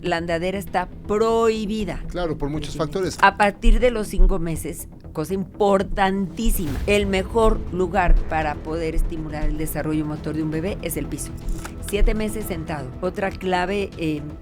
la andadera está prohibida. Claro, por muchos factores. A partir de los 5 meses, cosa importantísima, el mejor lugar para poder estimular el desarrollo motor de un bebé es el piso. 7 meses sentado. Otra clave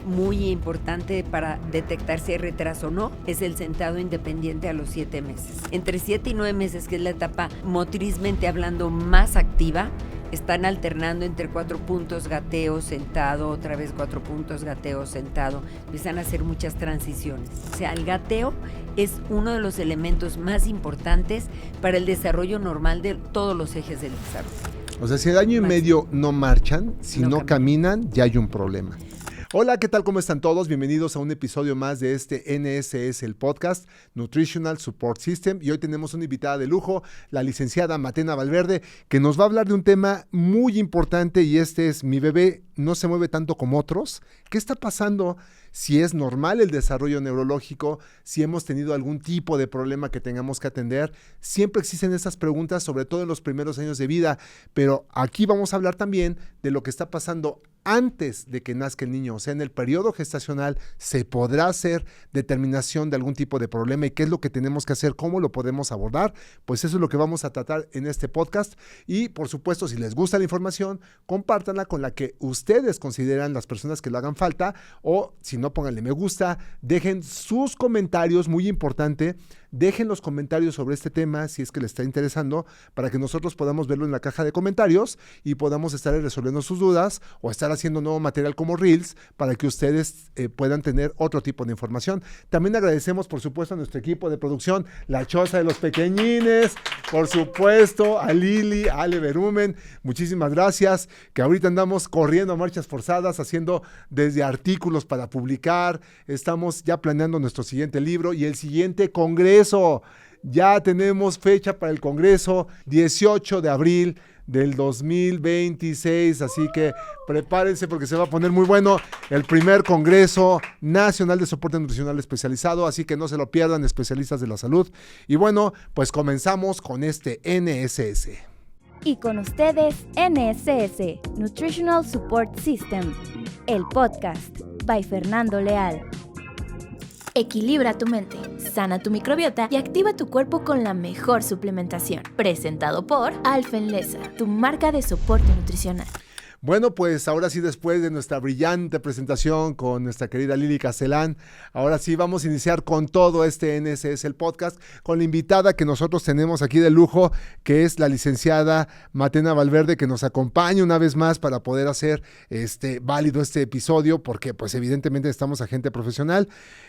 muy importante para detectar si hay retraso o no es el sentado independiente a los 7 meses. Entre 7 y 9 meses, que es la etapa motrizmente hablando más activa, están alternando entre 4 puntos, gateo, sentado, otra vez 4 puntos, gateo, sentado. Empiezan a hacer muchas transiciones. O sea, el gateo es uno de los elementos más importantes para el desarrollo normal de todos los ejes del desarrollo. O sea, si el año y medio no marchan, si no caminan, ya hay un problema. Hola, ¿qué tal? ¿Cómo están todos? Bienvenidos a un episodio más de este NSS, el podcast Nutritional Support System. Y hoy tenemos una invitada de lujo, la licenciada Matena Valverde, que nos va a hablar de un tema muy importante y este es: mi bebé no se mueve tanto como otros. ¿Qué está pasando? Si es normal el desarrollo neurológico, si hemos tenido algún tipo de problema que tengamos que atender. Siempre existen esas preguntas, sobre todo en los primeros años de vida, pero aquí vamos a hablar también de lo que está pasando antes de que nazca el niño. O sea, en el periodo gestacional se podrá hacer determinación de algún tipo de problema y qué es lo que tenemos que hacer, cómo lo podemos abordar. Pues eso es lo que vamos a tratar en este podcast y, por supuesto, si les gusta la información, compártanla con la que ustedes consideran las personas que le hagan falta, o si no, pónganle me gusta, dejen sus comentarios, muy importante. Dejen los comentarios sobre este tema si es que les está interesando, para que nosotros podamos verlo en la caja de comentarios y podamos estar resolviendo sus dudas o estar haciendo nuevo material como Reels para que ustedes puedan tener otro tipo de información. También agradecemos, por supuesto, a nuestro equipo de producción, La Choza de los Pequeñines, por supuesto, a Lili, a Ale Berumen, muchísimas gracias, que ahorita andamos corriendo a marchas forzadas, haciendo desde artículos para publicar, estamos ya planeando nuestro siguiente libro y el siguiente congreso. Ya tenemos fecha para el Congreso, 18 de abril del 2026, así que prepárense porque se va a poner muy bueno el primer Congreso Nacional de Soporte Nutricional Especializado, así que no se lo pierdan, especialistas de la salud. Y bueno, pues comenzamos con este NSS. Y con ustedes, NSS, Nutritional Support System, el podcast, by Fernando Leal. Equilibra tu mente, sana tu microbiota y activa tu cuerpo con la mejor suplementación. Presentado por Alfenlesa, tu marca de soporte nutricional. Bueno, pues ahora sí, después de nuestra brillante presentación con nuestra querida Lili Castelán, ahora sí vamos a iniciar con todo este NSS, el podcast, con la invitada que nosotros tenemos aquí de lujo, que es la licenciada Matena Valverde, que nos acompaña una vez más para poder hacer válido este episodio, porque pues evidentemente estamos a gente profesional.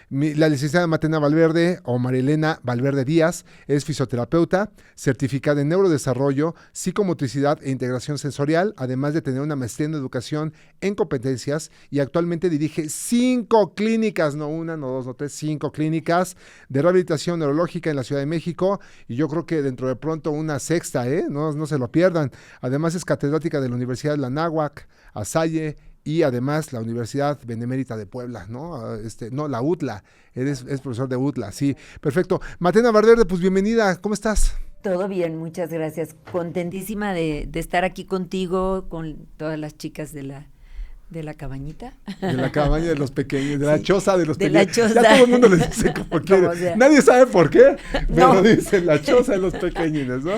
La licenciada Matena Valverde, o Marilena Valverde Díaz, es fisioterapeuta, certificada en neurodesarrollo, psicomotricidad e integración sensorial, además de tener una maestría en educación en competencias, y actualmente dirige 5 clínicas, no una, no dos, no tres, 5 clínicas de rehabilitación neurológica en la Ciudad de México, y yo creo que dentro de pronto una sexta, no se lo pierdan. Además es catedrática de la Universidad de la Anáhuac, Salle, y además la Universidad Benemérita de Puebla, la UTLA, es profesor de UTLA, sí, perfecto. Matena Valverde, pues bienvenida, ¿cómo estás? Todo bien, muchas gracias. Contentísima de estar aquí contigo, con todas las chicas de la cabañita. De la cabaña de los pequeños, de la choza de los de pequeños. La choza. Ya todo el mundo les dice como quiere. Sea. Nadie sabe por qué, pero no. Dicen la choza de los pequeñines, ¿no?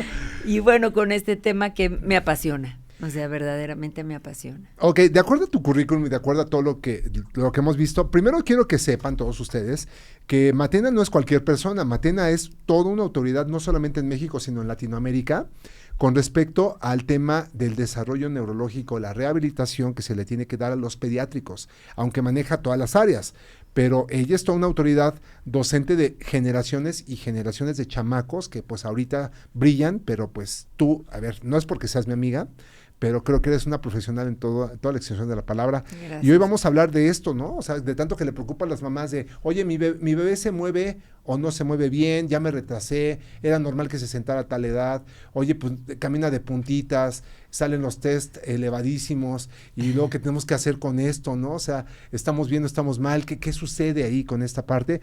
Y bueno, con este tema que me apasiona. O sea, verdaderamente me apasiona. Ok, de acuerdo a tu currículum y de acuerdo a todo lo que hemos visto, primero quiero que sepan todos ustedes que Matena no es cualquier persona. Matena es toda una autoridad, no solamente en México, sino en Latinoamérica, con respecto al tema del desarrollo neurológico, la rehabilitación que se le tiene que dar a los pediátricos, aunque maneja todas las áreas. Pero ella es toda una autoridad docente de generaciones y generaciones de chamacos que pues ahorita brillan, pero pues tú, a ver, no es porque seas mi amiga, pero creo que eres una profesional en toda la extensión de la palabra. Gracias. Y hoy vamos a hablar de esto, ¿no? O sea, de tanto que le preocupa a las mamás de, oye, mi bebé se mueve o no se mueve bien, ya me retrasé, era normal que se sentara a tal edad, oye, pues camina de puntitas, salen los test elevadísimos, y luego ¿qué tenemos que hacer con esto, no? O sea, estamos bien, estamos mal, ¿qué sucede ahí con esta parte?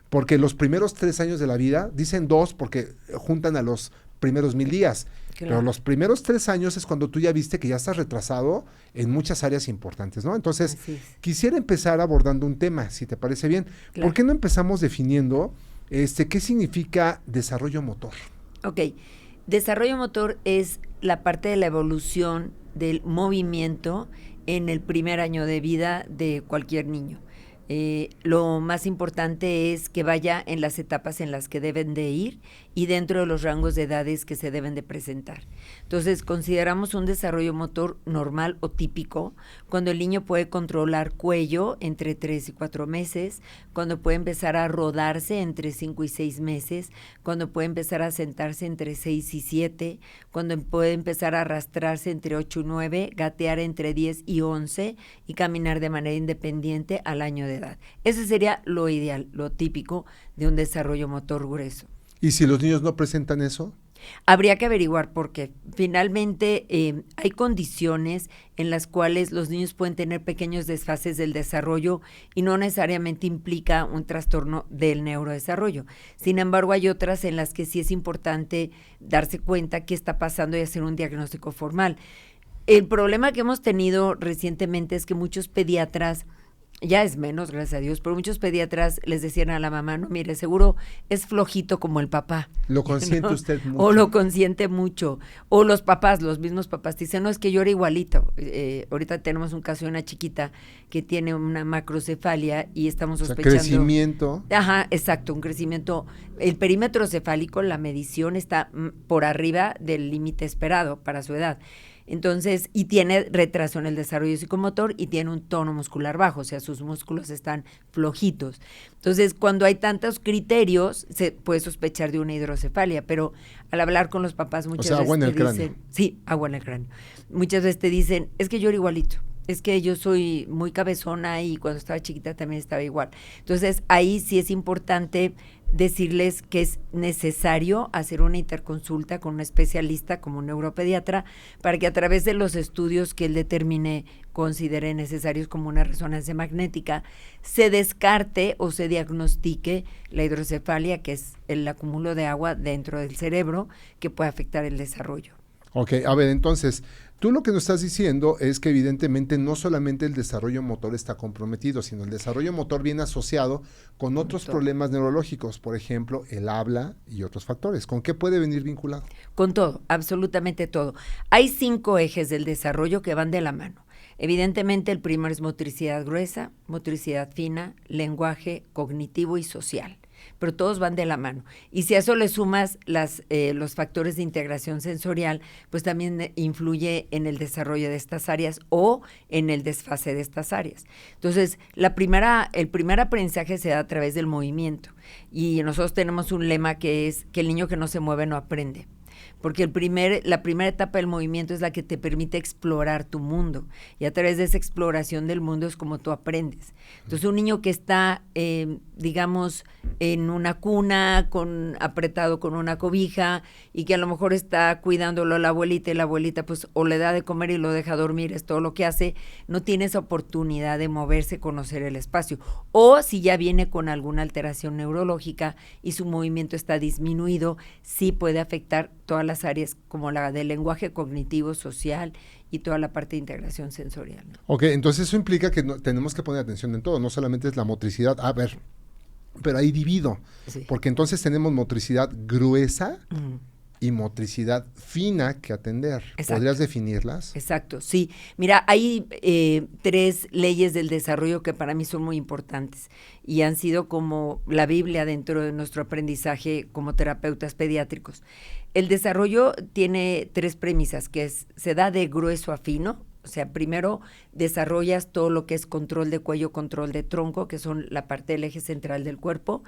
Porque los primeros 3 años de la vida, dicen 2 porque juntan a los primeros 1000 días. Claro. Pero los primeros 3 años es cuando tú ya viste que ya estás retrasado en muchas áreas importantes, ¿no? Entonces, quisiera empezar abordando un tema, si te parece bien. Claro. ¿Por qué no empezamos definiendo qué significa desarrollo motor? Ok, desarrollo motor es la parte de la evolución del movimiento en el primer año de vida de cualquier niño. Lo más importante es que vaya en las etapas en las que deben de ir y dentro de los rangos de edades que se deben de presentar. Entonces, consideramos un desarrollo motor normal o típico cuando el niño puede controlar cuello entre 3 y 4 meses, cuando puede empezar a rodarse entre 5 y 6 meses, cuando puede empezar a sentarse entre 6 y 7, cuando puede empezar a arrastrarse entre 8 y 9, gatear entre 10 y 11 y caminar de manera independiente al año de edad. Ese sería lo ideal, lo típico de un desarrollo motor grueso. ¿Y si los niños no presentan eso? Habría que averiguar por qué. Finalmente, hay condiciones en las cuales los niños pueden tener pequeños desfases del desarrollo y no necesariamente implica un trastorno del neurodesarrollo. Sin embargo, hay otras en las que sí es importante darse cuenta qué está pasando y hacer un diagnóstico formal. El problema que hemos tenido recientemente es que muchos pediatras, ya es menos, gracias a Dios, pero muchos pediatras les decían a la mamá, no, mire, seguro es flojito como el papá. Lo consiente, ¿no? Usted mucho. O lo consiente mucho. O los papás, los mismos papás, dicen, no, es que yo era igualito. Ahorita tenemos un caso de una chiquita que tiene una macrocefalia y estamos sospechando. Crecimiento. Ajá, exacto, un crecimiento. El perímetro cefálico, la medición está por arriba del límite esperado para su edad. Entonces, y tiene retraso en el desarrollo psicomotor y tiene un tono muscular bajo, o sea, sus músculos están flojitos. Entonces, cuando hay tantos criterios, se puede sospechar de una hidrocefalia, pero al hablar con los papás muchas veces agua en el cráneo. Dicen, sí, agua en el cráneo. Muchas veces te dicen, es que yo era igualito, es que yo soy muy cabezona y cuando estaba chiquita también estaba igual. Entonces, ahí sí es importante decirles que es necesario hacer una interconsulta con un especialista como un neuropediatra para que a través de los estudios que él determine, considere necesarios como una resonancia magnética, se descarte o se diagnostique la hidrocefalia, que es el acúmulo de agua dentro del cerebro que puede afectar el desarrollo. Ok, a ver, entonces, tú lo que nos estás diciendo es que evidentemente no solamente el desarrollo motor está comprometido, sino el desarrollo motor viene asociado con otros problemas neurológicos, por ejemplo, el habla y otros factores. ¿Con qué puede venir vinculado? Con todo, absolutamente todo. Hay 5 ejes del desarrollo que van de la mano. Evidentemente, el primero es motricidad gruesa, motricidad fina, lenguaje cognitivo y social. Pero todos van de la mano. Y si a eso le sumas los factores de integración sensorial, pues también influye en el desarrollo de estas áreas o en el desfase de estas áreas. Entonces, el primer aprendizaje se da a través del movimiento. Y nosotros tenemos un lema que es que el niño que no se mueve no aprende. Porque la primera etapa del movimiento es la que te permite explorar tu mundo, y a través de esa exploración del mundo es como tú aprendes. Entonces, un niño que está, digamos, en una cuna, apretado con una cobija, y que a lo mejor está cuidándolo la abuelita, y la abuelita pues o le da de comer y lo deja dormir, es todo lo que hace, no tiene esa oportunidad de moverse, conocer el espacio. O si ya viene con alguna alteración neurológica y su movimiento está disminuido, sí puede afectar todas las áreas como la del lenguaje cognitivo, social y toda la parte de integración sensorial, ¿no? Ok, entonces eso implica que tenemos que poner atención en todo, no solamente es la motricidad. A ver, pero ahí divido, Sí. porque entonces tenemos motricidad gruesa y motricidad fina que atender. Exacto. ¿Podrías definirlas? Exacto, sí. Mira, hay 3 leyes del desarrollo que para mí son muy importantes y han sido como la Biblia dentro de nuestro aprendizaje como terapeutas pediátricos. El desarrollo tiene 3 premisas, que se da de grueso a fino. O sea, primero desarrollas todo lo que es control de cuello, control de tronco, que son la parte del eje central del cuerpo.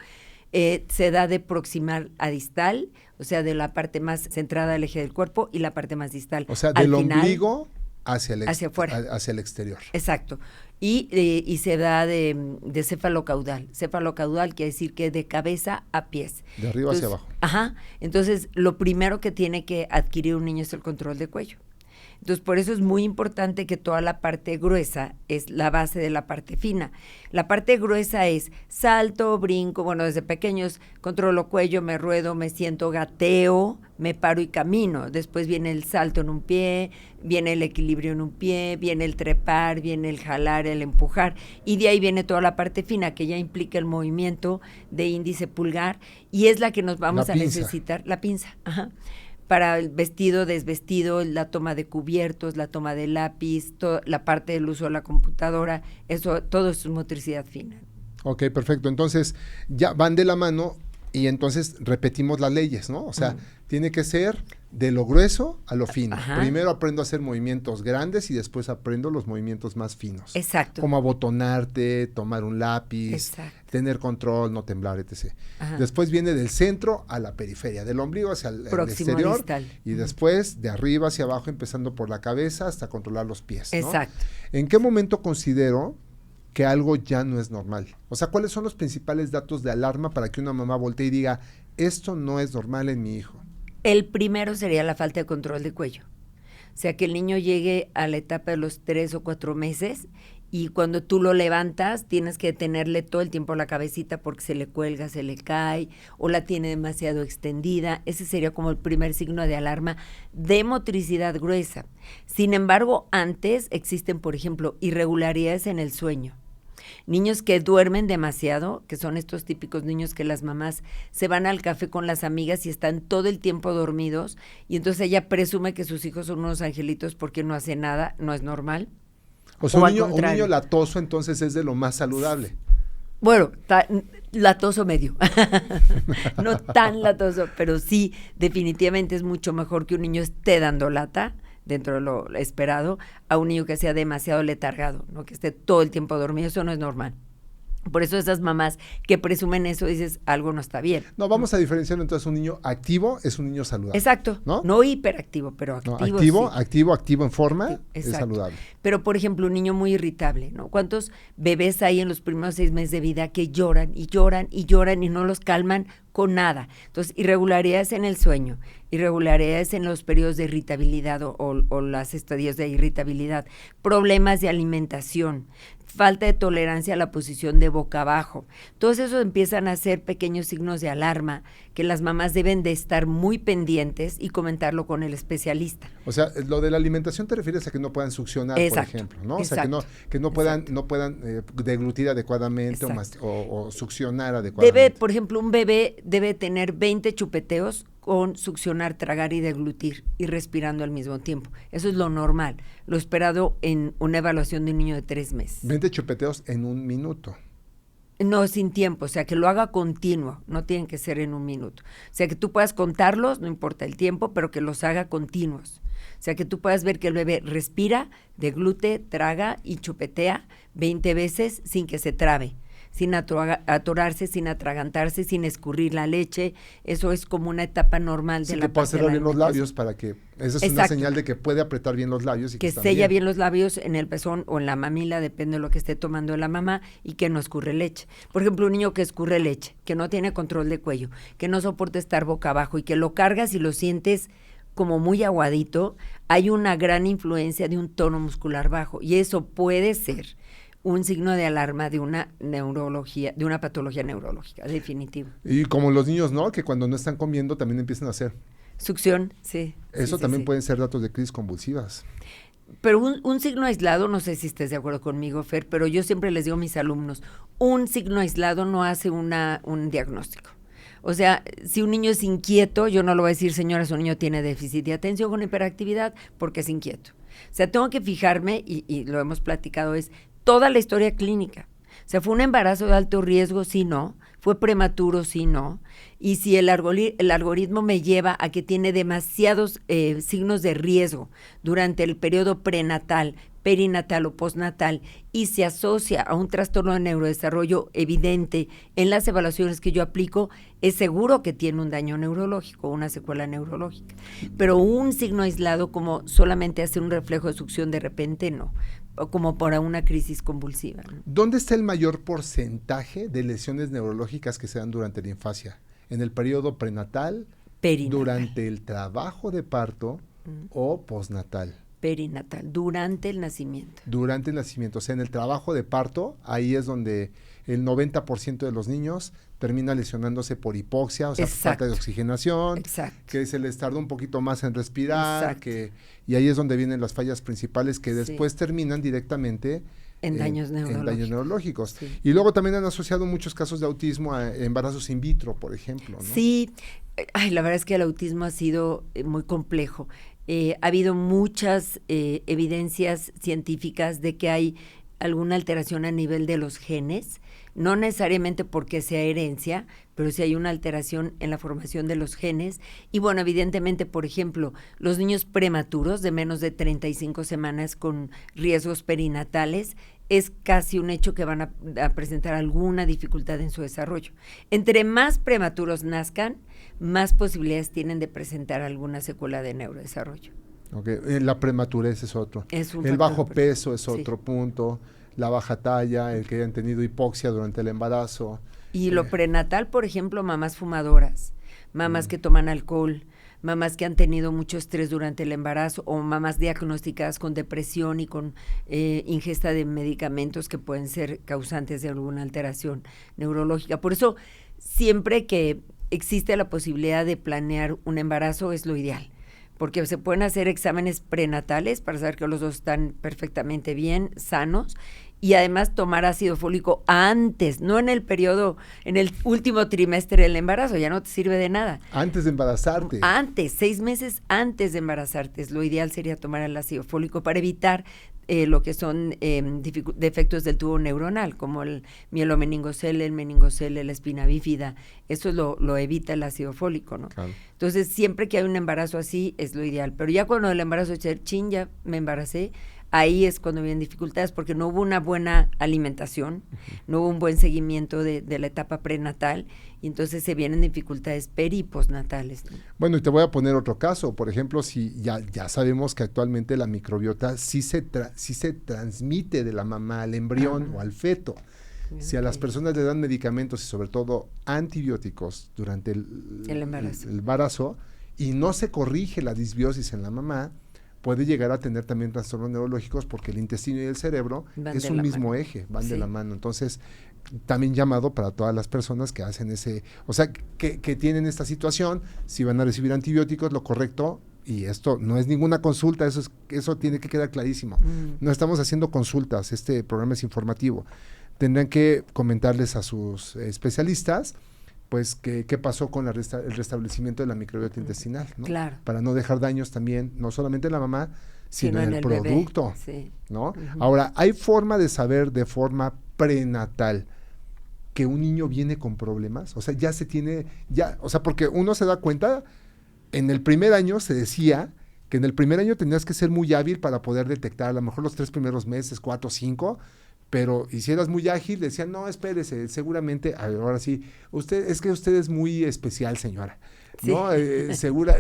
Se da de proximal a distal, o sea, de la parte más centrada del eje del cuerpo y la parte más distal. O sea, del ombligo hacia afuera. Hacia el exterior. Exacto. Y se da de cefalocaudal. Cefalocaudal quiere decir que de cabeza a pies. De arriba hacia abajo. Ajá. Entonces, lo primero que tiene que adquirir un niño es el control de cuello. Entonces, por eso es muy importante que toda la parte gruesa es la base de la parte fina. La parte gruesa es salto, brinco, bueno, desde pequeños controlo cuello, me ruedo, me siento, gateo, me paro y camino. Después viene el salto en un pie, viene el equilibrio en un pie, viene el trepar, viene el jalar, el empujar, y de ahí viene toda la parte fina que ya implica el movimiento de índice pulgar, y es la que nos vamos a necesitar, la pinza, para el vestido, desvestido, la toma de cubiertos, la toma de lápiz, la parte del uso de la computadora, eso, todo es motricidad fina. Ok, perfecto. Entonces, ya van de la mano y entonces repetimos las leyes, ¿no? O sea, tiene que ser de lo grueso a lo fino. Primero aprendo a hacer movimientos grandes y después aprendo los movimientos más finos. Exacto. Como abotonarte, tomar un lápiz, tener control, no temblar, etc. Después viene del centro a la periferia, del ombligo hacia el exterior distal. Y después de arriba hacia abajo, empezando por la cabeza hasta controlar los pies, ¿no? Exacto. ¿En qué momento considero que algo ya no es normal? O sea, ¿cuáles son los principales datos de alarma para que una mamá voltee y diga, esto no es normal en mi hijo? El primero sería la falta de control de cuello. O sea, que el niño llegue a la etapa de los 3 o 4 meses y cuando tú lo levantas tienes que tenerle todo el tiempo la cabecita porque se le cuelga, se le cae o la tiene demasiado extendida. Ese sería como el primer signo de alarma de motricidad gruesa. Sin embargo, antes existen, por ejemplo, irregularidades en el sueño. Niños que duermen demasiado, que son estos típicos niños que las mamás se van al café con las amigas y están todo el tiempo dormidos y entonces ella presume que sus hijos son unos angelitos porque no hace nada, no es normal. O sea, un niño latoso entonces es de lo más saludable. Bueno, latoso medio, no tan latoso, pero sí, definitivamente es mucho mejor que un niño esté dando lata dentro de lo esperado, a un niño que sea demasiado letargado, ¿no? Que esté todo el tiempo dormido, eso no es normal. Por eso esas mamás que presumen eso, dices, algo no está bien. No, vamos a diferenciar entonces un niño activo es un niño saludable. Exacto, no hiperactivo, pero activo. Activo en forma, es saludable. Pero, por ejemplo, un niño muy irritable, ¿no? ¿Cuántos bebés hay en los primeros 6 meses de vida que lloran y lloran y lloran y no los calman con nada? Entonces, irregularidades en el sueño, irregularidades en los periodos de irritabilidad o las estadios de irritabilidad, problemas de alimentación, falta de tolerancia a la posición de boca abajo. Todos esos empiezan a ser pequeños signos de alarma que las mamás deben de estar muy pendientes y comentarlo con el especialista. O sea, lo de la alimentación te refieres a que no puedan succionar, por ejemplo, ¿no? O sea, que no puedan deglutir adecuadamente o succionar adecuadamente. Por ejemplo, un bebé debe tener 20 chupeteos con succionar, tragar y deglutir y respirando al mismo tiempo. Eso es lo normal, lo esperado en una evaluación de un niño de 3 meses. 20 chupeteos en 1 minuto. No, sin tiempo, o sea, que lo haga continuo, no tienen que ser en 1 minuto. O sea, que tú puedas contarlos, no importa el tiempo, pero que los haga continuos. O sea, que tú puedas ver que el bebé respira, deglute, traga y chupetea 20 veces sin que se trabe, sin atorarse, sin atragantarse, sin escurrir la leche. Eso es como una etapa normal de la parte de la alimentación. Que pueda cerrar bien los labios para que, esa es una señal de que puede apretar bien los labios. Y que sella bien los labios en el pezón o en la mamila, depende de lo que esté tomando la mamá, y que no escurre leche. Por ejemplo, un niño que escurre leche, que no tiene control de cuello, que no soporta estar boca abajo y que lo cargas y lo sientes como muy aguadito, hay una gran influencia de un tono muscular bajo y eso puede ser un signo de alarma de una neurología, de una patología neurológica, definitivo. Y como los niños, ¿no? Que cuando no están comiendo también empiezan a hacer succión, sí. Eso también pueden ser datos de crisis convulsivas. Pero un signo aislado, no sé si estés de acuerdo conmigo, Fer, pero yo siempre les digo a mis alumnos, un signo aislado no hace un diagnóstico. O sea, si un niño es inquieto, yo no le voy a decir, señora, su niño tiene déficit de atención con hiperactividad porque es inquieto. O sea, tengo que fijarme, y lo hemos platicado, es toda la historia clínica. O sea, ¿fue un embarazo de alto riesgo? Sí, no. ¿Fue prematuro? Sí, no. Y si el algoritmo me lleva a que tiene demasiados signos de riesgo durante el periodo prenatal, perinatal o postnatal y se asocia a un trastorno de neurodesarrollo evidente en las evaluaciones que yo aplico, es seguro que tiene un daño neurológico, una secuela neurológica. Pero un signo aislado como solamente hacer un reflejo de succión de repente, no. O como para una crisis convulsiva, ¿no? ¿Dónde está el mayor porcentaje de lesiones neurológicas que se dan durante la infancia? ¿En el periodo prenatal, perinatal, durante el trabajo de parto o postnatal? Perinatal, durante el nacimiento. Durante el nacimiento, o sea, en el trabajo de parto, ahí es donde el 90% de los niños termina lesionándose por hipoxia, o sea, falta de oxigenación, que se les tarda un poquito más en respirar, y ahí es donde vienen las fallas principales que después terminan directamente en daños neurológicos. Sí. Y luego también han asociado muchos casos de autismo a embarazos in vitro, por ejemplo, ¿no? Sí, la verdad es que el autismo ha sido muy complejo. Ha habido muchas evidencias científicas de que hay alguna alteración a nivel de los genes, no necesariamente porque sea herencia, pero sí hay una alteración en la formación de los genes. Y bueno, evidentemente, por ejemplo, los niños prematuros de menos de 35 semanas con riesgos perinatales, es casi un hecho que van a presentar alguna dificultad en su desarrollo. Entre más prematuros nazcan, más posibilidades tienen de presentar alguna secuela de neurodesarrollo. Okay. La prematurez es otro. El bajo peso es otro punto. La baja talla, el que hayan tenido hipoxia durante el embarazo. Y lo prenatal, por ejemplo, mamás fumadoras, mamás que toman alcohol, mamás que han tenido mucho estrés durante el embarazo o mamás diagnosticadas con depresión y con ingesta de medicamentos que pueden ser causantes de alguna alteración neurológica. Por eso, siempre que existe la posibilidad de planear un embarazo es lo ideal, porque se pueden hacer exámenes prenatales para saber que los dos están perfectamente bien, sanos, y además tomar ácido fólico antes, no en el periodo, en el último trimestre del embarazo, ya no te sirve de nada. Antes de embarazarte. Antes, 6 meses antes de embarazarte, lo ideal sería tomar el ácido fólico para evitar lo que son defectos del tubo neuronal, como el mielomeningocele, el meningocele, la espina bífida. Eso lo evita el ácido fólico, ¿no? Claro. Entonces, siempre que hay un embarazo así, es lo ideal. Pero ya cuando el embarazo es ya me embaracé, ahí es cuando vienen dificultades, porque no hubo una buena alimentación, no hubo un buen seguimiento de la etapa prenatal, y entonces se vienen dificultades peri y postnatales, ¿no? Bueno, y te voy a poner otro caso. Por ejemplo, si ya sabemos que actualmente la microbiota sí se transmite de la mamá al embrión o al feto. Si a las personas le dan medicamentos y sobre todo antibióticos durante el embarazo y no se corrige la disbiosis en la mamá, puede llegar a tener también trastornos neurológicos porque el intestino y el cerebro es un mismo eje, van de la mano. Entonces, también llamado para todas las personas que hacen que tienen esta situación, si van a recibir antibióticos, lo correcto, y esto no es ninguna consulta, eso tiene que quedar clarísimo. No estamos haciendo consultas, este programa es informativo. Tendrán que comentarles a sus especialistas pues qué pasó con el restablecimiento de la microbiota intestinal, ¿no? Claro. Para no dejar daños también, no solamente en la mamá, sino en el producto, ¿no? Ahora, hay forma de saber de forma prenatal que un niño viene con problemas, o sea, porque uno se da cuenta, en el primer año se decía que en el primer año tenías que ser muy hábil para poder detectar, a lo mejor los 3 primeros meses, 4 o 5, pero y si eras muy ágil, decían, no, espérese, seguramente, ahora sí, usted es muy especial, señora, ¿no?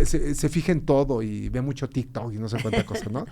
Se fija en todo y ve mucho TikTok y no sé cuánta cosa, ¿no?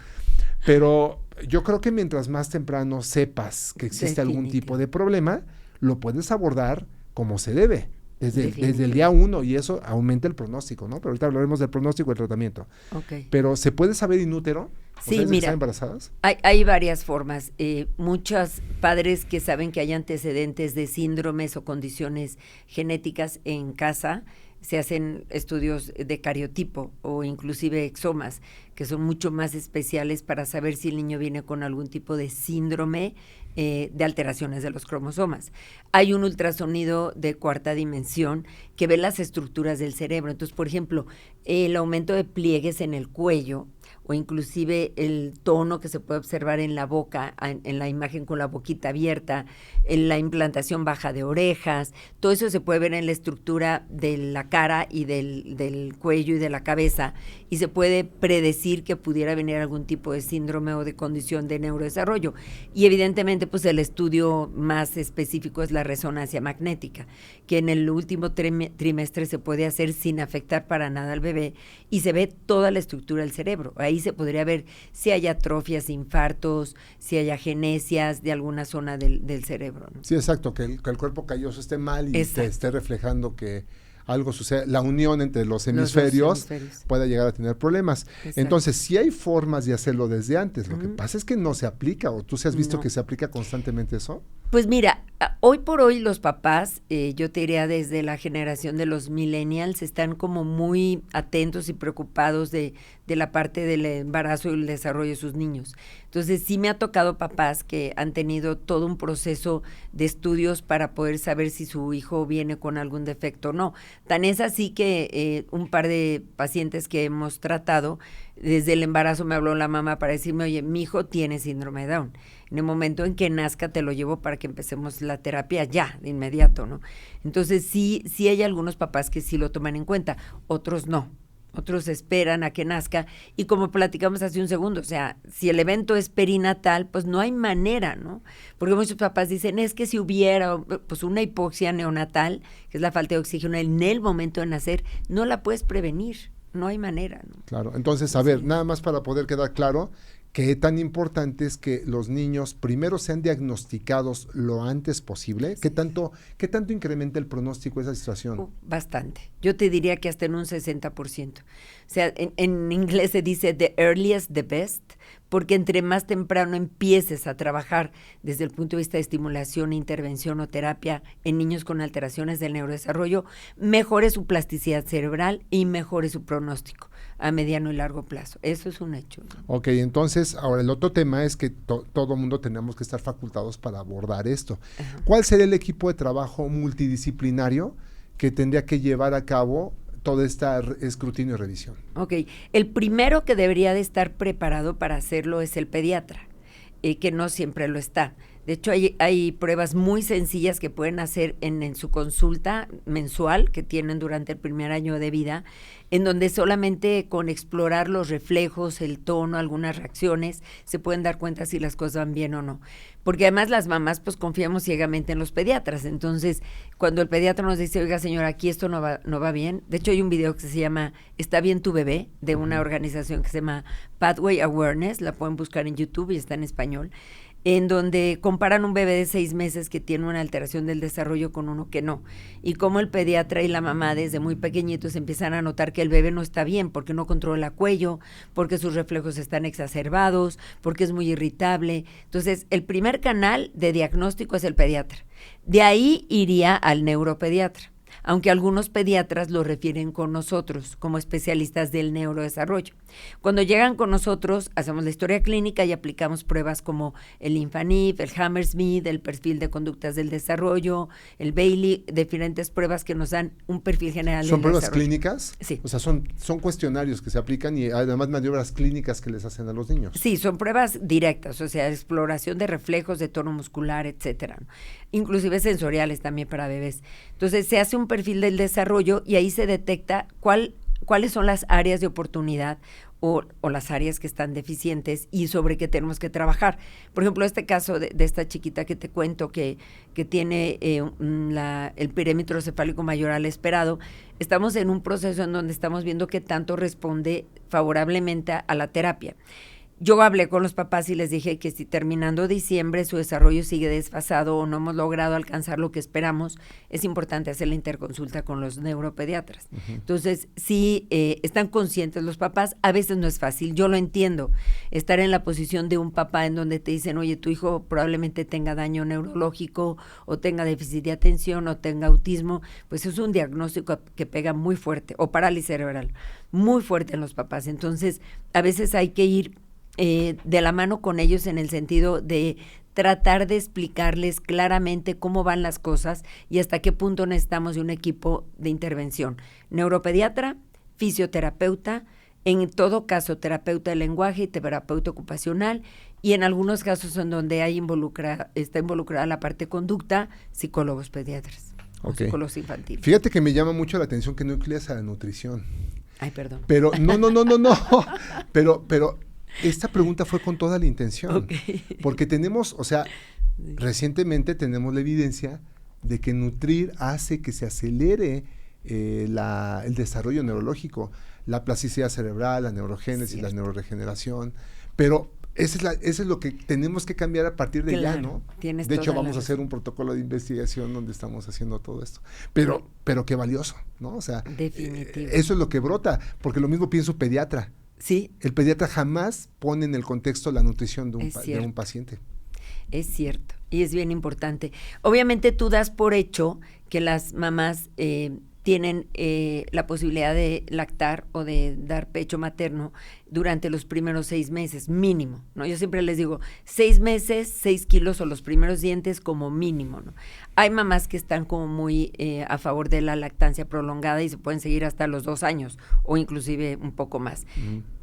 Pero yo creo que mientras más temprano sepas que existe algún tipo de problema, lo puedes abordar como se debe, desde el día 1, y eso aumenta el pronóstico, ¿no? Pero ahorita hablaremos del pronóstico y el tratamiento. Okay. Pero ¿se puede saber in útero? Sí, mira, ¿están embarazadas? Hay varias formas. Muchos padres que saben que hay antecedentes de síndromes o condiciones genéticas en casa, se hacen estudios de cariotipo o inclusive exomas, que son mucho más especiales para saber si el niño viene con algún tipo de síndrome de alteraciones de los cromosomas. Hay un ultrasonido de 4ª dimensión que ve las estructuras del cerebro. Entonces, por ejemplo, el aumento de pliegues en el cuello o inclusive el tono que se puede observar en la boca, en la imagen con la boquita abierta, en la implantación baja de orejas, todo eso se puede ver en la estructura de la cara y del cuello y de la cabeza, y se puede predecir que pudiera venir algún tipo de síndrome o de condición de neurodesarrollo. Y evidentemente, pues el estudio más específico es la resonancia magnética, que en el último trimestre se puede hacer sin afectar para nada al bebé, y se ve toda la estructura del cerebro. Ahí se podría ver si hay atrofias, infartos, si hay agenesias de alguna zona del cerebro, ¿no? Sí, exacto, que el cuerpo calloso esté mal y te esté reflejando que algo sucede, la unión entre los hemisferios pueda llegar a tener problemas. Exacto. Entonces, sí hay formas de hacerlo desde antes. Lo que pasa es que no se aplica, o tú sí has visto que se aplica constantemente eso. Pues mira, hoy por hoy los papás, yo te diría desde la generación de los millennials, están como muy atentos y preocupados de la parte del embarazo y el desarrollo de sus niños. Entonces sí me ha tocado papás que han tenido todo un proceso de estudios para poder saber si su hijo viene con algún defecto o no. Tan es así que un par de pacientes que hemos tratado, desde el embarazo me habló la mamá para decirme, oye, mi hijo tiene síndrome de Down. En el momento en que nazca te lo llevo para que empecemos la terapia ya, de inmediato, ¿no? Entonces sí hay algunos papás que sí lo toman en cuenta, otros no. Otros esperan a que nazca y como platicamos hace un segundo, o sea, si el evento es perinatal, pues no hay manera, ¿no? Porque muchos papás dicen, es que si hubiera pues una hipoxia neonatal, que es la falta de oxígeno en el momento de nacer, no la puedes prevenir, no hay manera, ¿no? Claro, entonces, a ver, nada más para poder quedar claro, qué tan importante es que los niños primero sean diagnosticados lo antes posible. ¿Qué tanto incrementa el pronóstico esa situación? Bastante. Yo te diría que hasta en un 60%. O sea, en inglés se dice the earliest, the best, porque entre más temprano empieces a trabajar desde el punto de vista de estimulación, intervención o terapia en niños con alteraciones del neurodesarrollo, mejore su plasticidad cerebral y mejore su pronóstico a mediano y largo plazo. Eso es un hecho, ¿no? Ok, entonces, ahora el otro tema es que todo mundo tenemos que estar facultados para abordar esto. Ajá. ¿Cuál sería el equipo de trabajo multidisciplinario que tendría que llevar a cabo todo este escrutinio y revisión? Ok, el primero que debería de estar preparado para hacerlo es el pediatra, que no siempre lo está. De hecho, hay pruebas muy sencillas que pueden hacer en su consulta mensual que tienen durante el primer año de vida, en donde solamente con explorar los reflejos, el tono, algunas reacciones, se pueden dar cuenta si las cosas van bien o no. Porque además las mamás pues confiamos ciegamente en los pediatras. Entonces, cuando el pediatra nos dice, oiga señora, aquí esto no va bien. De hecho, hay un video que se llama ¿Está bien tu bebé? De una organización que se llama Pathway Awareness, la pueden buscar en YouTube y está en español, en donde comparan un bebé de 6 meses que tiene una alteración del desarrollo con uno que no, y cómo el pediatra y la mamá desde muy pequeñitos empiezan a notar que el bebé no está bien, porque no controla cuello, porque sus reflejos están exacerbados, porque es muy irritable. Entonces, el primer canal de diagnóstico es el pediatra. De ahí iría al neuropediatra, aunque algunos pediatras lo refieren con nosotros como especialistas del neurodesarrollo. Cuando llegan con nosotros, hacemos la historia clínica y aplicamos pruebas como el Infanif, el Hammersmith, el perfil de conductas del desarrollo, el Bailey, diferentes pruebas que nos dan un perfil general del desarrollo. ¿Son pruebas clínicas? Sí. O sea, son cuestionarios que se aplican y además maniobras clínicas que les hacen a los niños. Sí, son pruebas directas, o sea, exploración de reflejos, de tono muscular, etcétera, ¿no? Inclusive sensoriales también para bebés. Entonces, se hace un perfil del desarrollo y ahí se detecta cuáles son las áreas de oportunidad o las áreas que están deficientes y sobre qué tenemos que trabajar. Por ejemplo, este caso de esta chiquita que te cuento que tiene el perímetro cefálico mayor al esperado, estamos en un proceso en donde estamos viendo qué tanto responde favorablemente a la terapia. Yo hablé con los papás y les dije que si terminando diciembre su desarrollo sigue desfasado o no hemos logrado alcanzar lo que esperamos, es importante hacer la interconsulta con los neuropediatras. Uh-huh. Entonces, sí, están conscientes los papás, a veces no es fácil, yo lo entiendo, estar en la posición de un papá en donde te dicen, oye, tu hijo probablemente tenga daño neurológico o tenga déficit de atención o tenga autismo, pues es un diagnóstico que pega muy fuerte, o parálisis cerebral, muy fuerte en los papás. Entonces, a veces hay que ir de la mano con ellos en el sentido de tratar de explicarles claramente cómo van las cosas y hasta qué punto necesitamos de un equipo de intervención. Neuropediatra, fisioterapeuta, en todo caso terapeuta de lenguaje y terapeuta ocupacional, y en algunos casos en donde está involucrada la parte conducta, psicólogos pediatras, okay, psicólogos infantiles. Fíjate que me llama mucho la atención que no incluyas a la nutrición. Ay, perdón. Pero no. Pero esta pregunta fue con toda la intención, okay, porque tenemos, o sea, sí, recientemente tenemos la evidencia de que nutrir hace que se acelere el desarrollo neurológico, la plasticidad cerebral, la neurogénesis, la neuroregeneración, pero Eso es lo que tenemos que cambiar a partir de ya, ¿no? Tienes de hecho, toda vamos a hacer un protocolo de investigación donde estamos haciendo todo esto. Pero qué valioso, ¿no? O sea, eso es lo que brota, porque lo mismo piensa un pediatra. Sí. El pediatra jamás pone en el contexto la nutrición de un paciente. Es cierto, y es bien importante. Obviamente tú das por hecho que las mamás tienen la posibilidad de lactar o de dar pecho materno durante los primeros 6 meses, mínimo, ¿no? Yo siempre les digo, 6 meses, 6 kilos o los primeros dientes como mínimo, ¿no? Hay mamás que están como muy a favor de la lactancia prolongada y se pueden seguir hasta los 2 años o inclusive un poco más.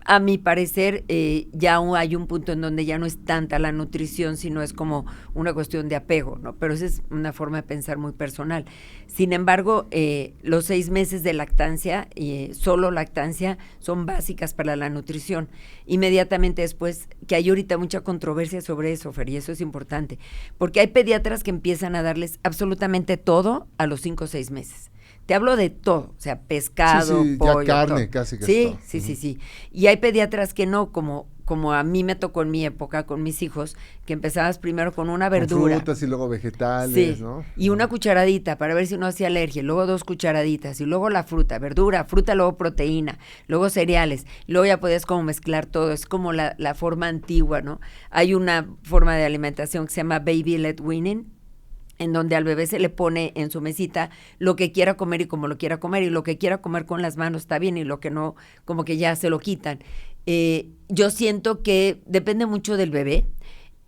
A mi parecer, ya hay un punto en donde ya no es tanta la nutrición, sino es como una cuestión de apego, ¿no? Pero esa es una forma de pensar muy personal. Sin embargo, los 6 meses de lactancia, solo lactancia, son básicas para la nutrición. Inmediatamente después, que hay ahorita mucha controversia sobre eso, Fer, y eso es importante, porque hay pediatras que empiezan a darles absolutamente todo a los 5 o 6 meses. Te hablo de todo, o sea, pescado, pollo, ya carne, todo. casi que Sí. Y hay pediatras que no, como a mí me tocó en mi época con mis hijos, que empezabas primero con una verdura. Con frutas y luego vegetales, sí, ¿no? Y una cucharadita para ver si no hacía alergia, luego 2 cucharaditas, y luego la fruta, fruta, luego proteína, luego cereales, luego ya podías como mezclar todo, es como la forma antigua, ¿no? Hay una forma de alimentación que se llama Baby Led Weaning, en donde al bebé se le pone en su mesita lo que quiera comer y como lo quiera comer, y lo que quiera comer con las manos está bien, y lo que no, como que ya se lo quitan. Yo siento que depende mucho del bebé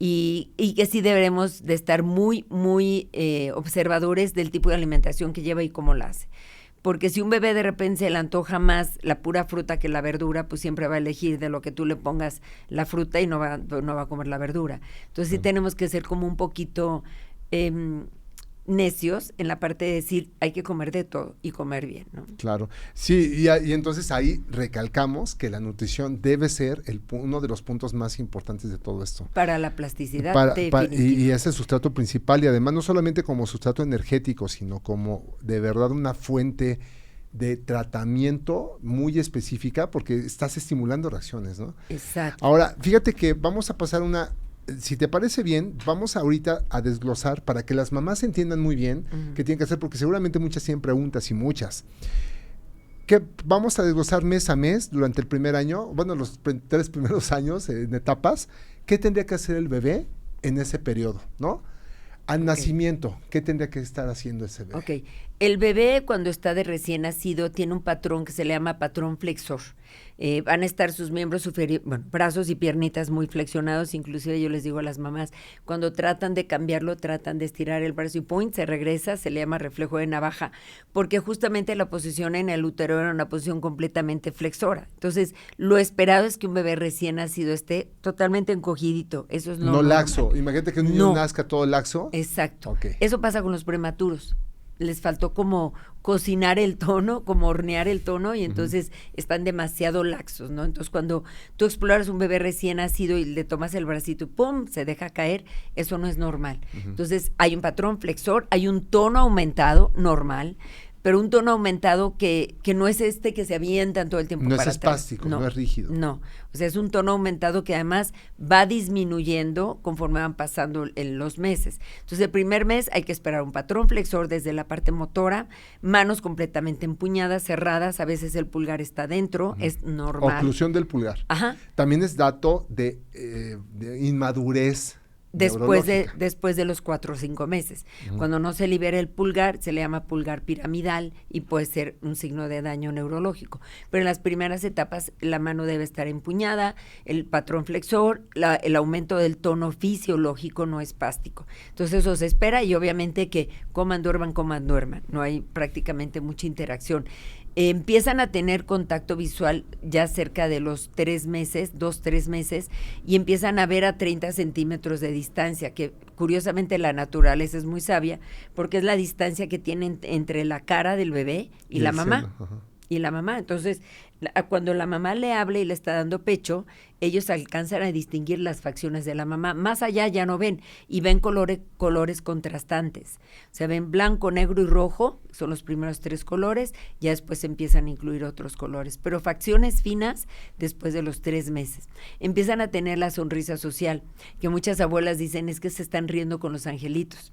y que sí deberemos de estar muy, muy observadores del tipo de alimentación que lleva y cómo la hace. Porque si un bebé de repente se le antoja más la pura fruta que la verdura, pues siempre va a elegir de lo que tú le pongas la fruta y no va a comer la verdura. Entonces sí tenemos que ser como un poquito necios en la parte de decir hay que comer de todo y comer bien, ¿no? Claro, sí, y entonces ahí recalcamos que la nutrición debe ser uno de los puntos más importantes de todo esto. Para la plasticidad, y es el sustrato principal, y además no solamente como sustrato energético, sino como de verdad una fuente de tratamiento muy específica, porque estás estimulando reacciones, ¿no? Exacto. Ahora, fíjate que vamos a pasar si te parece bien, vamos ahorita a desglosar para que las mamás entiendan muy bien qué tienen que hacer, porque seguramente muchas tienen preguntas y muchas. Vamos a desglosar mes a mes durante el primer año, bueno, los 3 primeros años en etapas, qué tendría que hacer el bebé en ese periodo, ¿no? Al nacimiento, ¿qué tendría que estar haciendo ese bebé? Ok, el bebé cuando está de recién nacido tiene un patrón que se le llama patrón flexor. Van a estar sus miembros superiores, brazos y piernitas muy flexionados, inclusive yo les digo a las mamás, cuando tratan de cambiarlo, tratan de estirar el brazo y ¡pum!, se regresa, se le llama reflejo de navaja, porque justamente la posición en el útero era una posición completamente flexora. Entonces, lo esperado es que un bebé recién nacido esté totalmente encogidito, eso es lo normal. No laxo, imagínate que un niño nazca todo laxo. Exacto, okay. Eso pasa con los prematuros. Les faltó como cocinar el tono, como hornear el tono, y entonces están demasiado laxos, ¿no? Entonces cuando tú exploras un bebé recién nacido y le tomas el bracito y ¡pum!, se deja caer, eso no es normal. Entonces hay un patrón flexor, hay un tono aumentado normal, pero un tono aumentado que no es que se avientan todo el tiempo no para es espástico, no es rígido. No, o sea, es un tono aumentado que además va disminuyendo conforme van pasando los meses. Entonces, el primer mes hay que esperar un patrón flexor desde la parte motora, manos completamente empuñadas, cerradas, a veces el pulgar está dentro, es normal. Oclusión del pulgar. Ajá. También es dato de inmadurez. Después de los 4 o 5 meses. Cuando no se libera el pulgar, se le llama pulgar piramidal y puede ser un signo de daño neurológico. Pero en las primeras etapas la mano debe estar empuñada, el patrón flexor, el aumento del tono fisiológico no espástico. Entonces eso se espera y obviamente que coman, duerman. No hay prácticamente mucha interacción. Empiezan a tener contacto visual ya cerca de los 3 meses, 2-3 meses, y empiezan a ver a 30 centímetros de distancia, que curiosamente la naturaleza es muy sabia, porque es la distancia que tienen entre la cara del bebé y la mamá. y la mamá. Entonces, cuando la mamá le habla y le está dando pecho, ellos alcanzan a distinguir las facciones de la mamá. Más allá ya no ven, y ven colores contrastantes. O sea, ven blanco, negro y rojo, son los primeros 3 colores, ya después empiezan a incluir otros colores. Pero facciones finas después de los 3 meses. Empiezan a tener la sonrisa social, que muchas abuelas dicen es que se están riendo con los angelitos.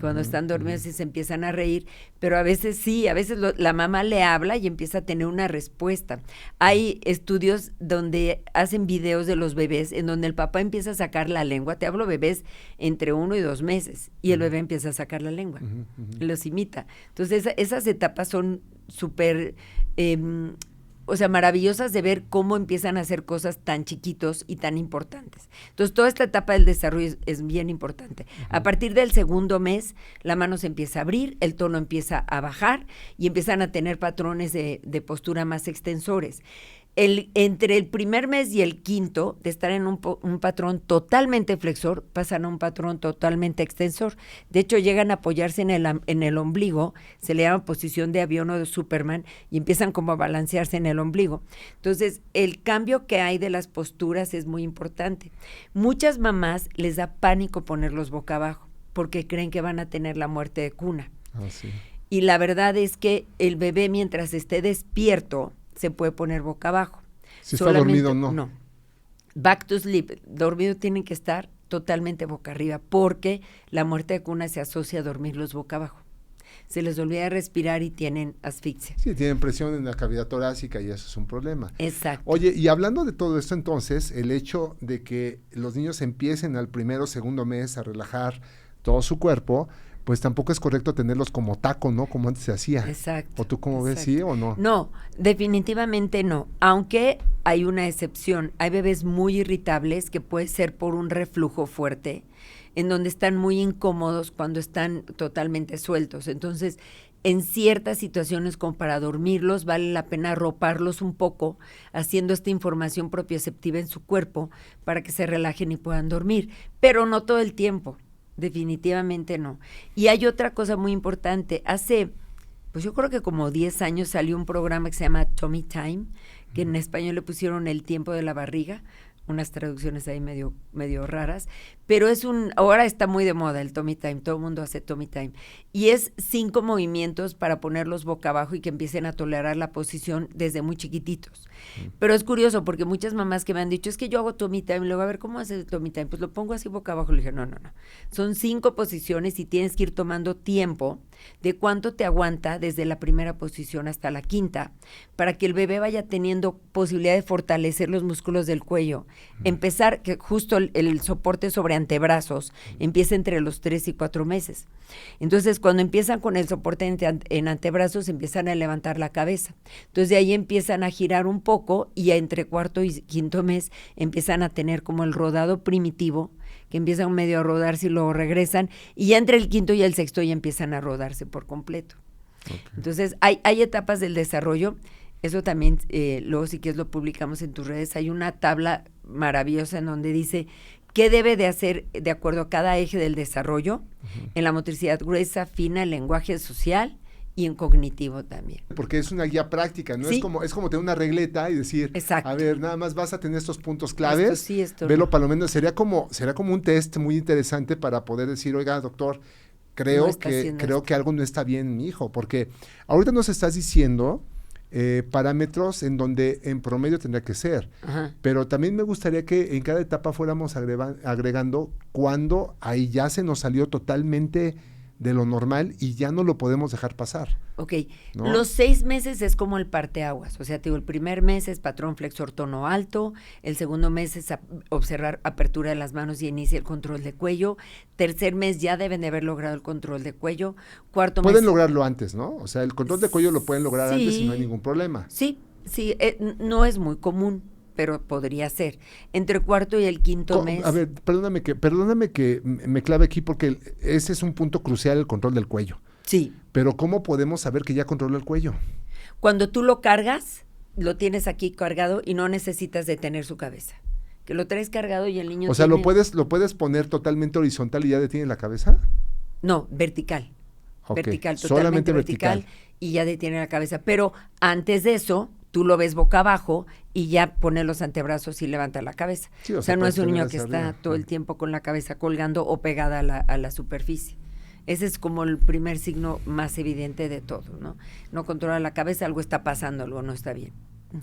Cuando están dormidos y se empiezan a reír, pero a veces sí, a veces la mamá le habla y empieza a tener una respuesta. Hay estudios donde hacen videos de los bebés en donde el papá empieza a sacar la lengua, te hablo bebés entre 1 y 2 meses, y el bebé empieza a sacar la lengua, y los imita. Entonces esas etapas son súper... o sea, maravillosas de ver cómo empiezan a hacer cosas tan chiquitos y tan importantes. Entonces, toda esta etapa del desarrollo es bien importante. A partir del 2º mes, la mano se empieza a abrir, el tono empieza a bajar y empiezan a tener patrones de postura más extensores. Entre el 1er mes y el 5º, de estar en un patrón totalmente flexor, pasan a un patrón totalmente extensor. De hecho, llegan a apoyarse en el ombligo, se le llama posición de avión o de Superman, y empiezan como a balancearse en el ombligo. Entonces, el cambio que hay de las posturas es muy importante. Muchas mamás les da pánico ponerlos boca abajo, porque creen que van a tener la muerte de cuna. Sí. Y la verdad es que el bebé, mientras esté despierto, se puede poner boca abajo. Si está dormido, no. No. Back to sleep. Dormido tienen que estar totalmente boca arriba, porque la muerte de cuna se asocia a dormirlos boca abajo. Se les olvida respirar y tienen asfixia. Sí, tienen presión en la cavidad torácica y eso es un problema. Exacto. Oye, y hablando de todo esto entonces, el hecho de que los niños empiecen al 1º o 2º mes a relajar todo su cuerpo, pues tampoco es correcto tenerlos como taco, ¿no? Como antes se hacía. Exacto. ¿O tú cómo ves, sí o no? No, definitivamente no. Aunque hay una excepción. Hay bebés muy irritables que puede ser por un reflujo fuerte, en donde están muy incómodos cuando están totalmente sueltos. Entonces, en ciertas situaciones como para dormirlos, vale la pena arroparlos un poco, haciendo esta información propioceptiva en su cuerpo para que se relajen y puedan dormir, pero no todo el tiempo. Definitivamente no. Y hay otra cosa muy importante. Pues yo creo que como 10 años salió un programa que se llama Tummy Time, que en español le pusieron El tiempo de la barriga, unas traducciones ahí medio raras, pero ahora está muy de moda el Tummy Time, todo el mundo hace Tummy Time, y es 5 movimientos para ponerlos boca abajo y que empiecen a tolerar la posición desde muy chiquititos. Pero es curioso porque muchas mamás que me han dicho, es que yo hago Tummy Time, y luego a ver, ¿cómo haces el Tummy Time? Pues lo pongo así boca abajo. Le dije, no, son 5 posiciones y tienes que ir tomando tiempo de cuánto te aguanta desde la primera posición hasta la 5ª, para que el bebé vaya teniendo posibilidad de fortalecer los músculos del cuello. Empezar, que justo el soporte sobre antebrazos empieza entre los 3 y 4 meses. Entonces, cuando empiezan con el soporte en antebrazos, empiezan a levantar la cabeza. Entonces, de ahí empiezan a girar un poco y entre 4º y 5º mes empiezan a tener como el rodado primitivo, que empiezan medio a rodarse y luego regresan, y ya entre el 5º y el 6º ya empiezan a rodarse por completo. Okay. Entonces, hay etapas del desarrollo. Eso también, luego si quieres lo publicamos en tus redes. Hay una tabla maravillosa en donde dice qué debe de hacer de acuerdo a cada eje del desarrollo, en la motricidad gruesa, fina, el lenguaje social y en cognitivo también. Porque es una guía práctica, ¿no? Sí. Es como tener una regleta y decir, exacto, a ver, nada más vas a tener estos puntos claves, esto sí, esto velo no. Para lo menos, será como un test muy interesante para poder decir, oiga, doctor, creo que algo no está bien en mi hijo, porque ahorita nos estás diciendo parámetros en donde en promedio tendría que ser. Ajá. Pero también me gustaría que en cada etapa fuéramos agregando cuando ahí ya se nos salió totalmente de lo normal y ya no lo podemos dejar pasar. Ok, ¿no? Los 6 meses es como el parteaguas, o sea, te digo, el primer mes es patrón flexor tono alto, el 2º mes es observar apertura de las manos y inicia el control de cuello, 3er mes ya deben de haber logrado el control de cuello, 4º mes... Pueden lograrlo antes, ¿no? O sea, el control de cuello lo pueden lograr antes y no hay ningún problema. Sí, no es muy común, pero podría ser. Entre el 4º y el 5º mes... A ver, perdóname que me clave aquí porque ese es un punto crucial, el control del cuello. Sí. Pero ¿cómo podemos saber que ya controla el cuello? Cuando tú lo cargas, lo tienes aquí cargado y no necesitas detener su cabeza. Que lo traes cargado y el niño ¿lo puedes poner totalmente horizontal y ya detiene la cabeza? No, vertical. vertical, solamente totalmente vertical, y ya detiene la cabeza. Pero antes de eso, tú lo ves boca abajo y ya pone los antebrazos y levanta la cabeza. Sí, o sea, no es un niño que está arriba. todo el tiempo con la cabeza colgando o pegada a la superficie. Ese es como el primer signo más evidente de todo, ¿no? No controla la cabeza, algo está pasando, algo no está bien.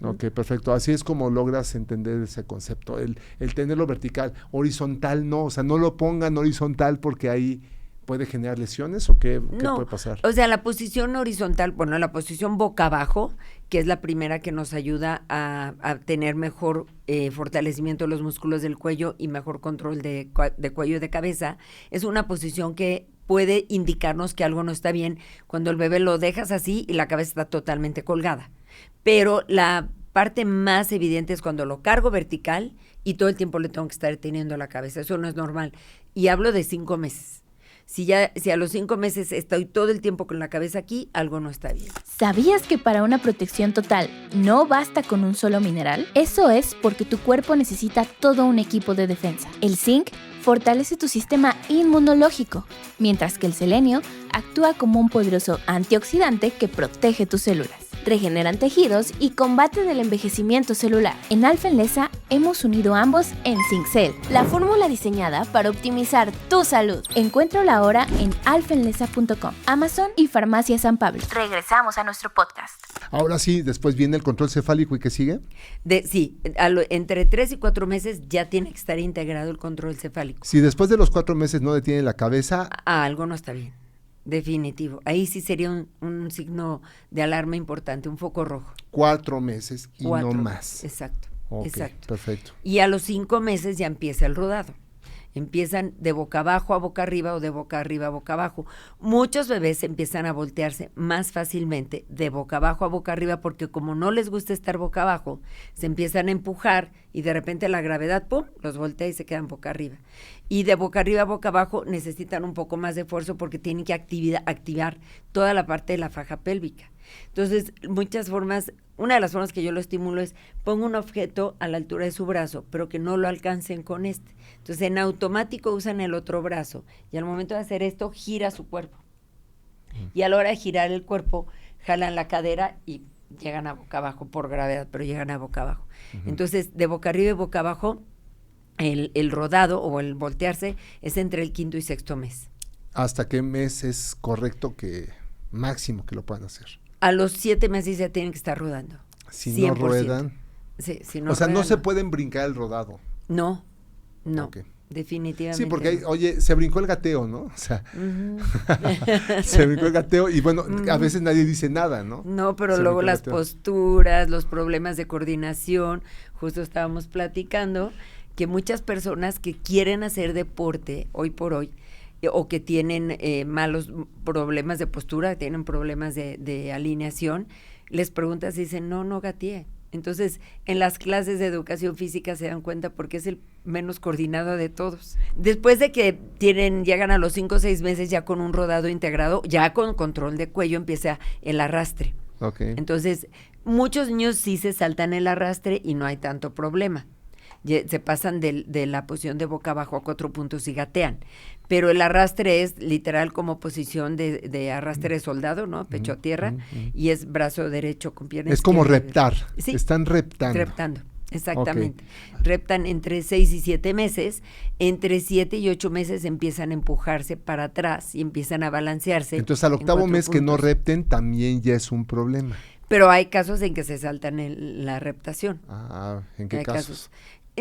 Ok, perfecto. Así es como logras entender ese concepto. El tenerlo vertical, horizontal no, o sea, no lo pongan horizontal porque ahí puede generar lesiones o qué puede pasar. O sea, la posición horizontal, bueno, la posición boca abajo, que es la primera que nos ayuda a tener mejor fortalecimiento de los músculos del cuello y mejor control de cuello y de cabeza, es una posición que puede indicarnos que algo no está bien cuando el bebé lo dejas así y la cabeza está totalmente colgada. Pero la parte más evidente es cuando lo cargo vertical y todo el tiempo le tengo que estar teniendo la cabeza. Eso no es normal. Y hablo de 5 meses. Si a los 5 meses estoy todo el tiempo con la cabeza aquí, algo no está bien. ¿Sabías que para una protección total no basta con un solo mineral? Eso es porque tu cuerpo necesita todo un equipo de defensa. El zinc fortalece tu sistema inmunológico, mientras que el selenio actúa como un poderoso antioxidante que protege tus células, regeneran tejidos y combate del envejecimiento celular. En Alfa Enlesa hemos unido ambos en ZincCell, la fórmula diseñada para optimizar tu salud. Encuéntrala ahora en alfaenlesa.com, Amazon y Farmacia San Pablo. Regresamos a nuestro podcast. Ahora sí, después viene el control cefálico y ¿qué sigue? Entre 3 y 4 meses ya tiene que estar integrado el control cefálico. Si después de los 4 meses no detiene la cabeza... Algo no está bien. Definitivo. Ahí sí sería un signo de alarma importante, un foco rojo. 4 meses y no más. Exacto, exacto. Perfecto. Y a los 5 meses ya empieza el rodado. Empiezan de boca abajo a boca arriba o de boca arriba a boca abajo. Muchos bebés empiezan a voltearse más fácilmente de boca abajo a boca arriba porque como no les gusta estar boca abajo, se empiezan a empujar y de repente la gravedad, ¡pum!, los voltea y se quedan boca arriba. Y de boca arriba a boca abajo necesitan un poco más de esfuerzo porque tienen que activar toda la parte de la faja pélvica. Entonces, una de las formas que yo lo estimulo es pongo un objeto a la altura de su brazo, pero que no lo alcancen con este. Entonces, en automático usan el otro brazo y al momento de hacer esto, gira su cuerpo. Y a la hora de girar el cuerpo, jalan la cadera y llegan a boca abajo por gravedad, pero llegan a boca abajo. Entonces, de boca arriba y boca abajo, el rodado o el voltearse es entre el 5º y 6º mes. ¿Hasta qué mes es correcto máximo que lo puedan hacer? A los 7 meses ya tienen que estar rodando. Si 100%. no ruedan. Sí, si no o sea, ruedan, no se pueden brincar el rodado. No, Okay. definitivamente. Sí, porque oye, se brincó el gateo, ¿no? O sea, se brincó el gateo y bueno, a veces nadie dice nada, ¿no? No, pero Se luego brincó el las gateo. posturas, los problemas de coordinación, justo estábamos platicando que muchas personas que quieren hacer deporte hoy por hoy, o que tienen malos problemas de postura, tienen problemas de alineación, les preguntas y dicen, no gateé. Entonces, en las clases de educación física se dan cuenta porque es el menos coordinado de todos. Después de que llegan a los 5 o 6 meses ya con un rodado integrado, ya con control de cuello empieza el arrastre. Okay. Entonces, muchos niños sí se saltan el arrastre y no hay tanto problema. Se pasan de la posición de boca abajo a 4 puntos y gatean. Pero el arrastre es literal como posición de arrastre de soldado, ¿no? Pecho a tierra, y es brazo derecho con pierna Es como izquierda. reptar. Sí, están reptando. reptando, exactamente. Okay. Reptan entre 6 y 7 meses. Entre 7 y 8 meses empiezan a empujarse para atrás y empiezan a balancearse. Entonces, al 8º mes puntos. Que no repten también ya es un problema. Pero hay casos en que se saltan la reptación. ¿En qué casos?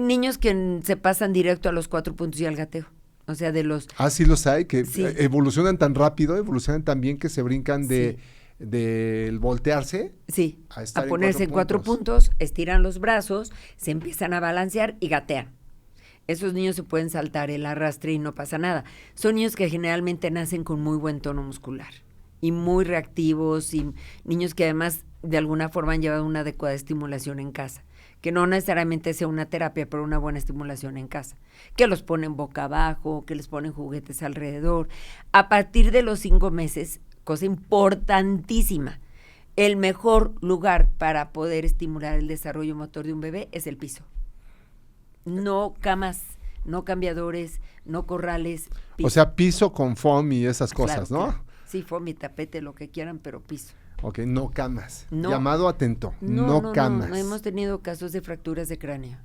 Niños que se pasan directo a los 4 puntos y al gateo. O sea, de los... sí los hay, que sí. Evolucionan tan rápido, evolucionan tan bien que se brincan del voltearse. Sí, a ponerse en 4 puntos, estiran los brazos, se empiezan a balancear y gatean. Esos niños se pueden saltar el arrastre y no pasa nada. Son niños que generalmente nacen con muy buen tono muscular y muy reactivos y niños que además de alguna forma han llevado una adecuada estimulación en casa. Que no necesariamente sea una terapia, pero una buena estimulación en casa, que los ponen boca abajo, que les ponen juguetes alrededor. A partir de los 5 meses, cosa importantísima, el mejor lugar para poder estimular el desarrollo motor de un bebé es el piso. No camas, no cambiadores, no corrales. Piso. O sea, piso con foam y esas cosas, claro, ¿no? Claro. Sí, foamy, tapete, lo que quieran, pero piso. Ok, no camas. No. Llamado atento, no camas. No hemos tenido casos de fracturas de cráneo.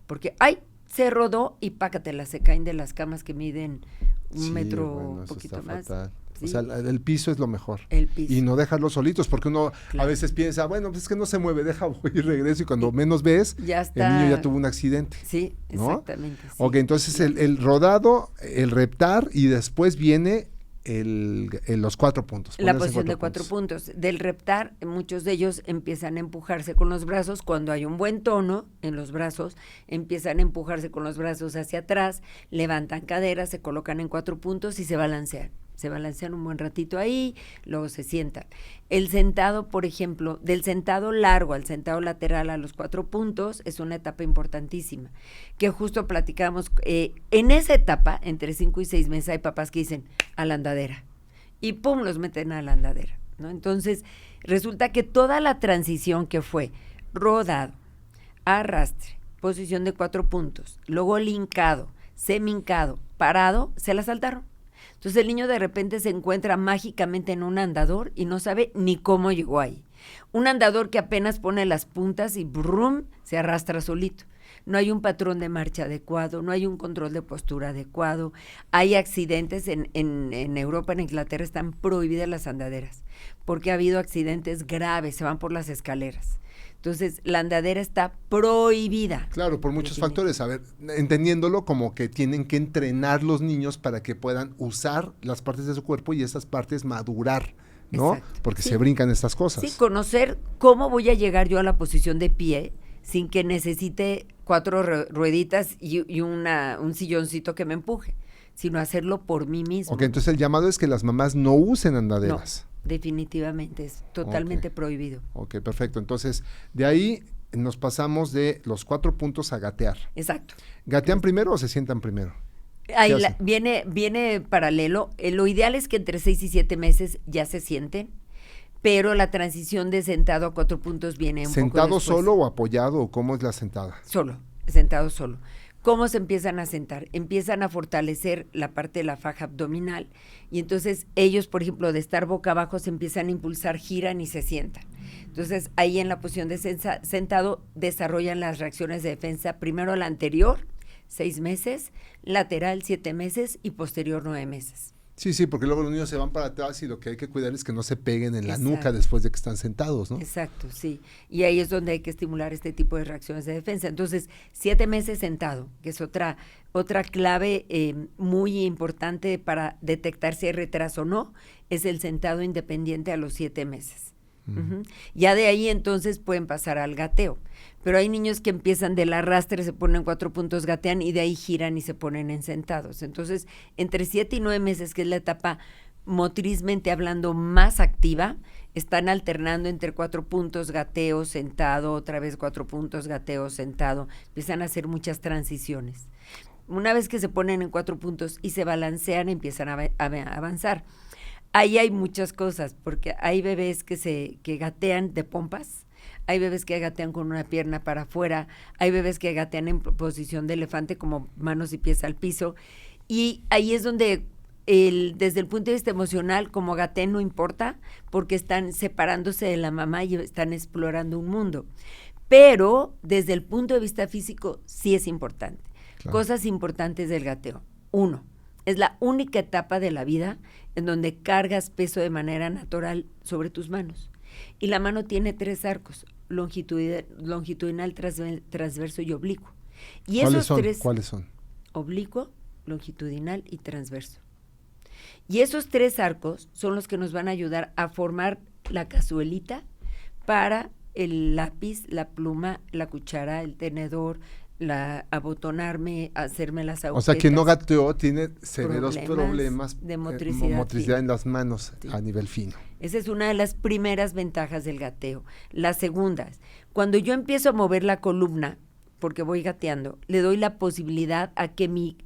Porque, ¡ay! Se rodó y pácatela, se caen de las camas que miden un metro, bueno, eso poquito está más. fatal. Sí. O sea, el piso es lo mejor. El piso. Y no dejarlos solitos, porque uno a veces piensa, bueno, pues es que no se mueve, voy y regreso, y cuando menos ves, Ya está. el niño ya tuvo un accidente. Sí, ¿no? exactamente. Sí. Ok, entonces el rodado, el reptar, y después viene los 4 puntos. La ponerse en posición de 4 puntos. Del reptar, muchos de ellos empiezan a empujarse con los brazos. Cuando hay un buen tono en los brazos, empiezan a empujarse con los brazos hacia atrás, levantan caderas, se colocan en 4 puntos y se balancean. Se balancean un buen ratito ahí, luego se sientan. El sentado, por ejemplo, del sentado largo al sentado lateral a los 4 puntos, es una etapa importantísima, que justo platicamos. En esa etapa, entre 5 y 6 meses, hay papás que dicen, a la andadera, y pum, los meten a la andadera, ¿no? Entonces, resulta que toda la transición que fue rodado, arrastre, posición de 4 puntos, luego el hincado, semi-hincado, parado, se la saltaron. Entonces el niño de repente se encuentra mágicamente en un andador y no sabe ni cómo llegó ahí. Un andador que apenas pone las puntas y brum, se arrastra solito. No hay un patrón de marcha adecuado, no hay un control de postura adecuado. Hay accidentes en Europa, en Inglaterra están prohibidas las andaderas, porque ha habido accidentes graves, se van por las escaleras. Entonces, la andadera está prohibida. Claro, por muchos factores. A ver, entendiéndolo como que tienen que entrenar los niños para que puedan usar las partes de su cuerpo y esas partes madurar, ¿no? Exacto. Porque Sí. se brincan estas cosas. Sí, conocer cómo voy a llegar yo a la posición de pie sin que necesite 4 rueditas y un silloncito que me empuje, sino hacerlo por mí mismo. Ok, entonces el llamado es que las mamás no usen andaderas. No, definitivamente, es totalmente prohibido. Ok, perfecto. Entonces, de ahí nos pasamos de los 4 puntos a gatear. Exacto. ¿Gatean primero o se sientan primero? Ahí ¿Qué hacen? viene paralelo. Lo ideal es que entre 6 y 7 meses ya se sienten, pero la transición de sentado a 4 puntos viene un poco ¿Sentado después. solo o apoyado o cómo es la sentada? Solo, sentado solo. ¿Cómo se empiezan a sentar? Empiezan a fortalecer la parte de la faja abdominal y entonces ellos, por ejemplo, de estar boca abajo se empiezan a impulsar, giran y se sientan. Entonces ahí en la posición de sentado desarrollan las reacciones de defensa, primero la anterior, 6 meses, lateral 7 meses y posterior 9 meses. Sí, porque luego los niños se van para atrás y lo que hay que cuidar es que no se peguen en la Exacto. nuca después de que están sentados, ¿no? Exacto, sí. Y ahí es donde hay que estimular este tipo de reacciones de defensa. Entonces, 7 meses sentado, que es otra clave muy importante para detectar si hay retraso o no, es el sentado independiente a los 7 meses. Uh-huh. Ya de ahí entonces pueden pasar al gateo. Pero hay niños que empiezan del arrastre, se ponen 4 puntos, gatean y de ahí giran y se ponen en sentados. Entonces, entre 7 y 9 meses, que es la etapa motrizmente hablando más activa, están alternando entre 4 puntos, gateo, sentado, otra vez 4 puntos, gateo, sentado. Empiezan a hacer muchas transiciones. Una vez que se ponen en 4 puntos y se balancean, empiezan a avanzar. Ahí hay muchas cosas, porque hay bebés que gatean de pompas, hay bebés que gatean con una pierna para afuera, hay bebés que gatean en posición de elefante como manos y pies al piso, y ahí es donde desde el punto de vista emocional, como gatean no importa, porque están separándose de la mamá y están explorando un mundo. Pero desde el punto de vista físico sí es importante. Claro. Cosas importantes del gateo. 1, es la única etapa de la vida en donde cargas peso de manera natural sobre tus manos. Y la mano tiene 3 arcos, longitudinal, transverso y oblicuo. Y ¿Cuáles son? Oblicuo, longitudinal y transverso. Y esos 3 arcos son los que nos van a ayudar a formar la cazuelita para el lápiz, la pluma, la cuchara, el tenedor, abotonarme, hacerme las agujetas. O sea, quien no gateó tiene severos problemas de motricidad en las manos, sí, a nivel fino. Esa es una de las primeras ventajas del gateo. La segunda, cuando yo empiezo a mover la columna, porque voy gateando, le doy la posibilidad a que mi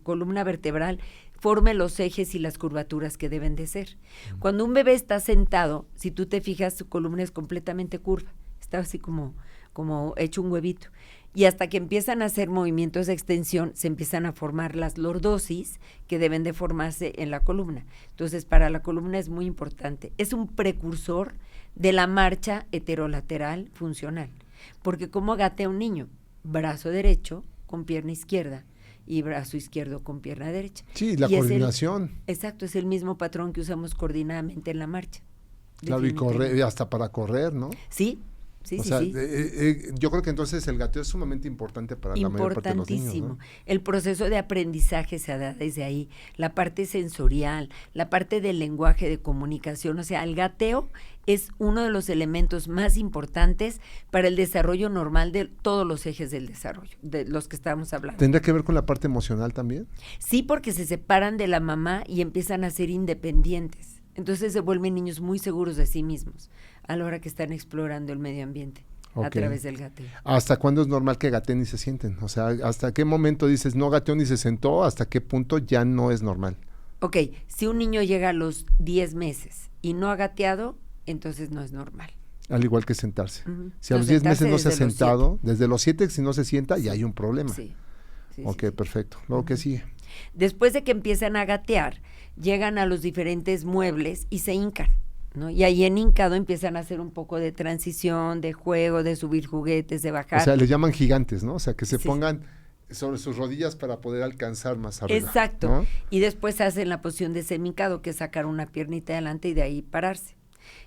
columna vertebral forme los ejes y las curvaturas que deben de ser. Cuando un bebé está sentado, si tú te fijas, su columna es completamente curva, está así como como hecho un huevito. Y hasta que empiezan a hacer movimientos de extensión, se empiezan a formar las lordosis que deben de formarse en la columna. Entonces, para la columna es muy importante. Es un precursor de la marcha heterolateral funcional. Porque ¿cómo gatea un niño? Brazo derecho con pierna izquierda y brazo izquierdo con pierna derecha. Sí, la coordinación. Exacto, es el mismo patrón que usamos coordinadamente en la marcha. Claro, y correr, hasta para correr, ¿no? Sí. Sí, o sí, sea, sí. Yo creo que entonces el gateo es sumamente importante para la mayor parte de los niños, ¿no? El proceso de aprendizaje se da desde ahí, la parte sensorial, la parte del lenguaje de comunicación, o sea, el gateo es uno de los elementos más importantes para el desarrollo normal de todos los ejes del desarrollo, de los que estábamos hablando. ¿Tendrá que ver con la parte emocional también? Sí, porque se separan de la mamá y empiezan a ser independientes. Entonces se vuelven niños muy seguros de sí mismos a la hora que están explorando el medio ambiente a través del gateo. ¿Hasta cuándo es normal que gateen y se sienten? O sea, ¿hasta qué momento dices no gateó ni se sentó? ¿Hasta qué punto ya no es normal? Ok, si un niño llega a los 10 meses y no ha gateado, entonces no es normal. Al igual que sentarse. Uh-huh. Si a los 10 meses no se ha sentado, desde los 7 si no se sienta, ya hay un problema. Sí. Ok, perfecto. Luego, ¿qué sigue? Después de que empiezan a gatear, llegan a los diferentes muebles y se hincan, ¿no? Y ahí en hincado empiezan a hacer un poco de transición, de juego, de subir juguetes, de bajar. O sea, les llaman gigantes, ¿no? O sea, que se pongan sobre sus rodillas para poder alcanzar más arriba. Exacto. ¿No? Y después hacen la posición de semi-hincado, que es sacar una piernita adelante y de ahí pararse.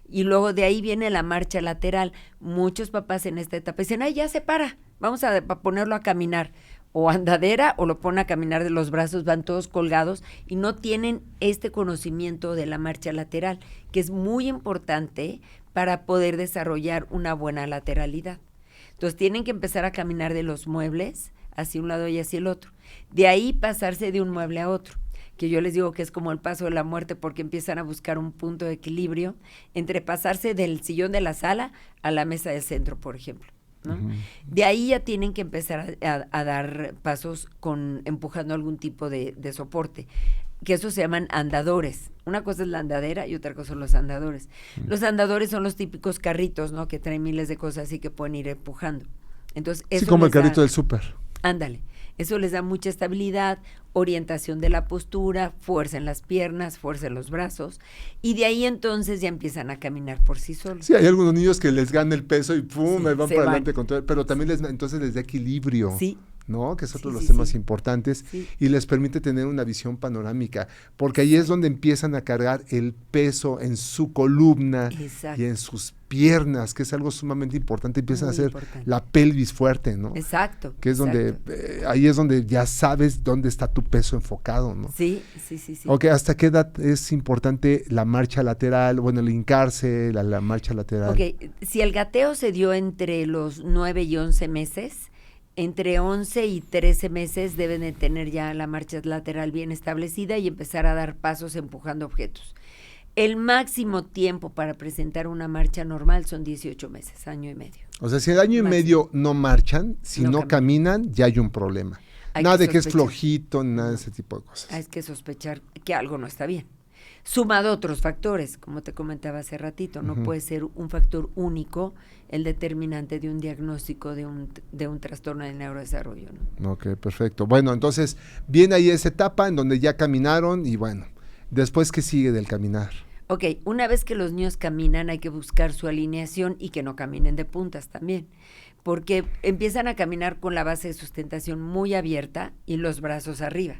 Y luego de ahí viene la marcha lateral. Muchos papás en esta etapa dicen, ay, ya se para, vamos a ponerlo a caminar. O andadera o lo pone a caminar de los brazos, van todos colgados y no tienen este conocimiento de la marcha lateral, que es muy importante para poder desarrollar una buena lateralidad. Entonces tienen que empezar a caminar de los muebles hacia un lado y hacia el otro. De ahí pasarse de un mueble a otro, que yo les digo que es como el paso de la muerte porque empiezan a buscar un punto de equilibrio entre pasarse del sillón de la sala a la mesa del centro, por ejemplo, ¿no? Uh-huh. De ahí ya tienen que empezar a dar pasos empujando algún tipo de soporte, que eso se llaman andadores. Una cosa es la andadera y otra cosa son los andadores. Uh-huh. Los andadores son los típicos carritos, ¿no? Que traen miles de cosas y que pueden ir empujando. Entonces, eso sí, como el carrito del súper. Ándale. Eso les da mucha estabilidad, orientación de la postura, fuerza en las piernas, fuerza en los brazos, y de ahí entonces ya empiezan a caminar por sí solos. Sí, hay algunos niños que les gana el peso y ¡pum! Sí, van para adelante con todo, pero también entonces les da equilibrio. Sí. ¿No? Que es otro de los temas importantes y les permite tener una visión panorámica, porque ahí es donde empiezan a cargar el peso en su columna y en sus piernas, que es algo sumamente importante, empiezan a hacer la pelvis fuerte, ¿no? Exacto. Que es donde, ahí es donde ya sabes dónde está tu peso enfocado, ¿no? Sí. Ok, ¿hasta qué edad es importante la marcha lateral, bueno, el hincarse, la marcha lateral? Ok, si el gateo se dio entre los 9 y 11 meses, entre 11 y 13 meses deben de tener ya la marcha lateral bien establecida y empezar a dar pasos empujando objetos. El máximo tiempo para presentar una marcha normal son 18 meses, año y medio. O sea, si el año y medio no marchan, si no caminan, ya hay un problema. Nada de que es flojito, nada de ese tipo de cosas. Hay que sospechar que algo no está bien. Sumado a otros factores, como te comentaba hace ratito, no puede ser un factor único el determinante de un diagnóstico de un trastorno de neurodesarrollo, ¿no? Ok, perfecto. Bueno, entonces, viene ahí esa etapa en donde ya caminaron y bueno, después, ¿qué sigue del caminar? Ok, una vez que los niños caminan hay que buscar su alineación y que no caminen de puntas también, porque empiezan a caminar con la base de sustentación muy abierta y los brazos arriba,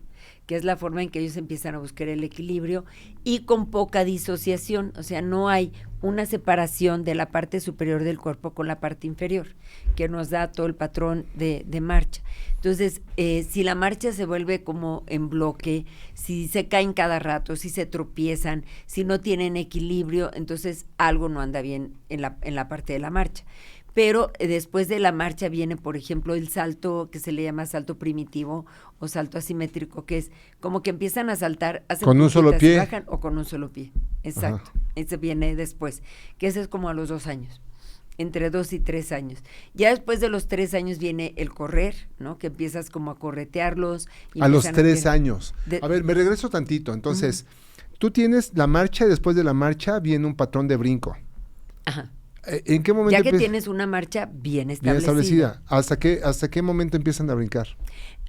que es la forma en que ellos empiezan a buscar el equilibrio y con poca disociación, o sea, no hay una separación de la parte superior del cuerpo con la parte inferior, que nos da todo el patrón de marcha. Entonces, si la marcha se vuelve como en bloque, si se caen cada rato, si se tropiezan, si no tienen equilibrio, entonces algo no anda bien en la parte de la marcha. Pero después de la marcha viene, por ejemplo, el salto que se le llama salto primitivo o salto asimétrico, que es como que empiezan a saltar, hacen con un solo pie, bajan o con un solo pie. Exacto. Ajá. Ese viene después, que ese es como a los 2 años, entre 2 y 3 años. Ya después de los 3 años viene el correr, ¿no? Que empiezas como a corretearlos. A los 3 años. A ver, me regreso tantito. Entonces, tú tienes la marcha y después de la marcha viene un patrón de brinco. Ajá. ¿En qué momento Ya que tienes una marcha bien establecida? ¿Hasta qué momento empiezan a brincar?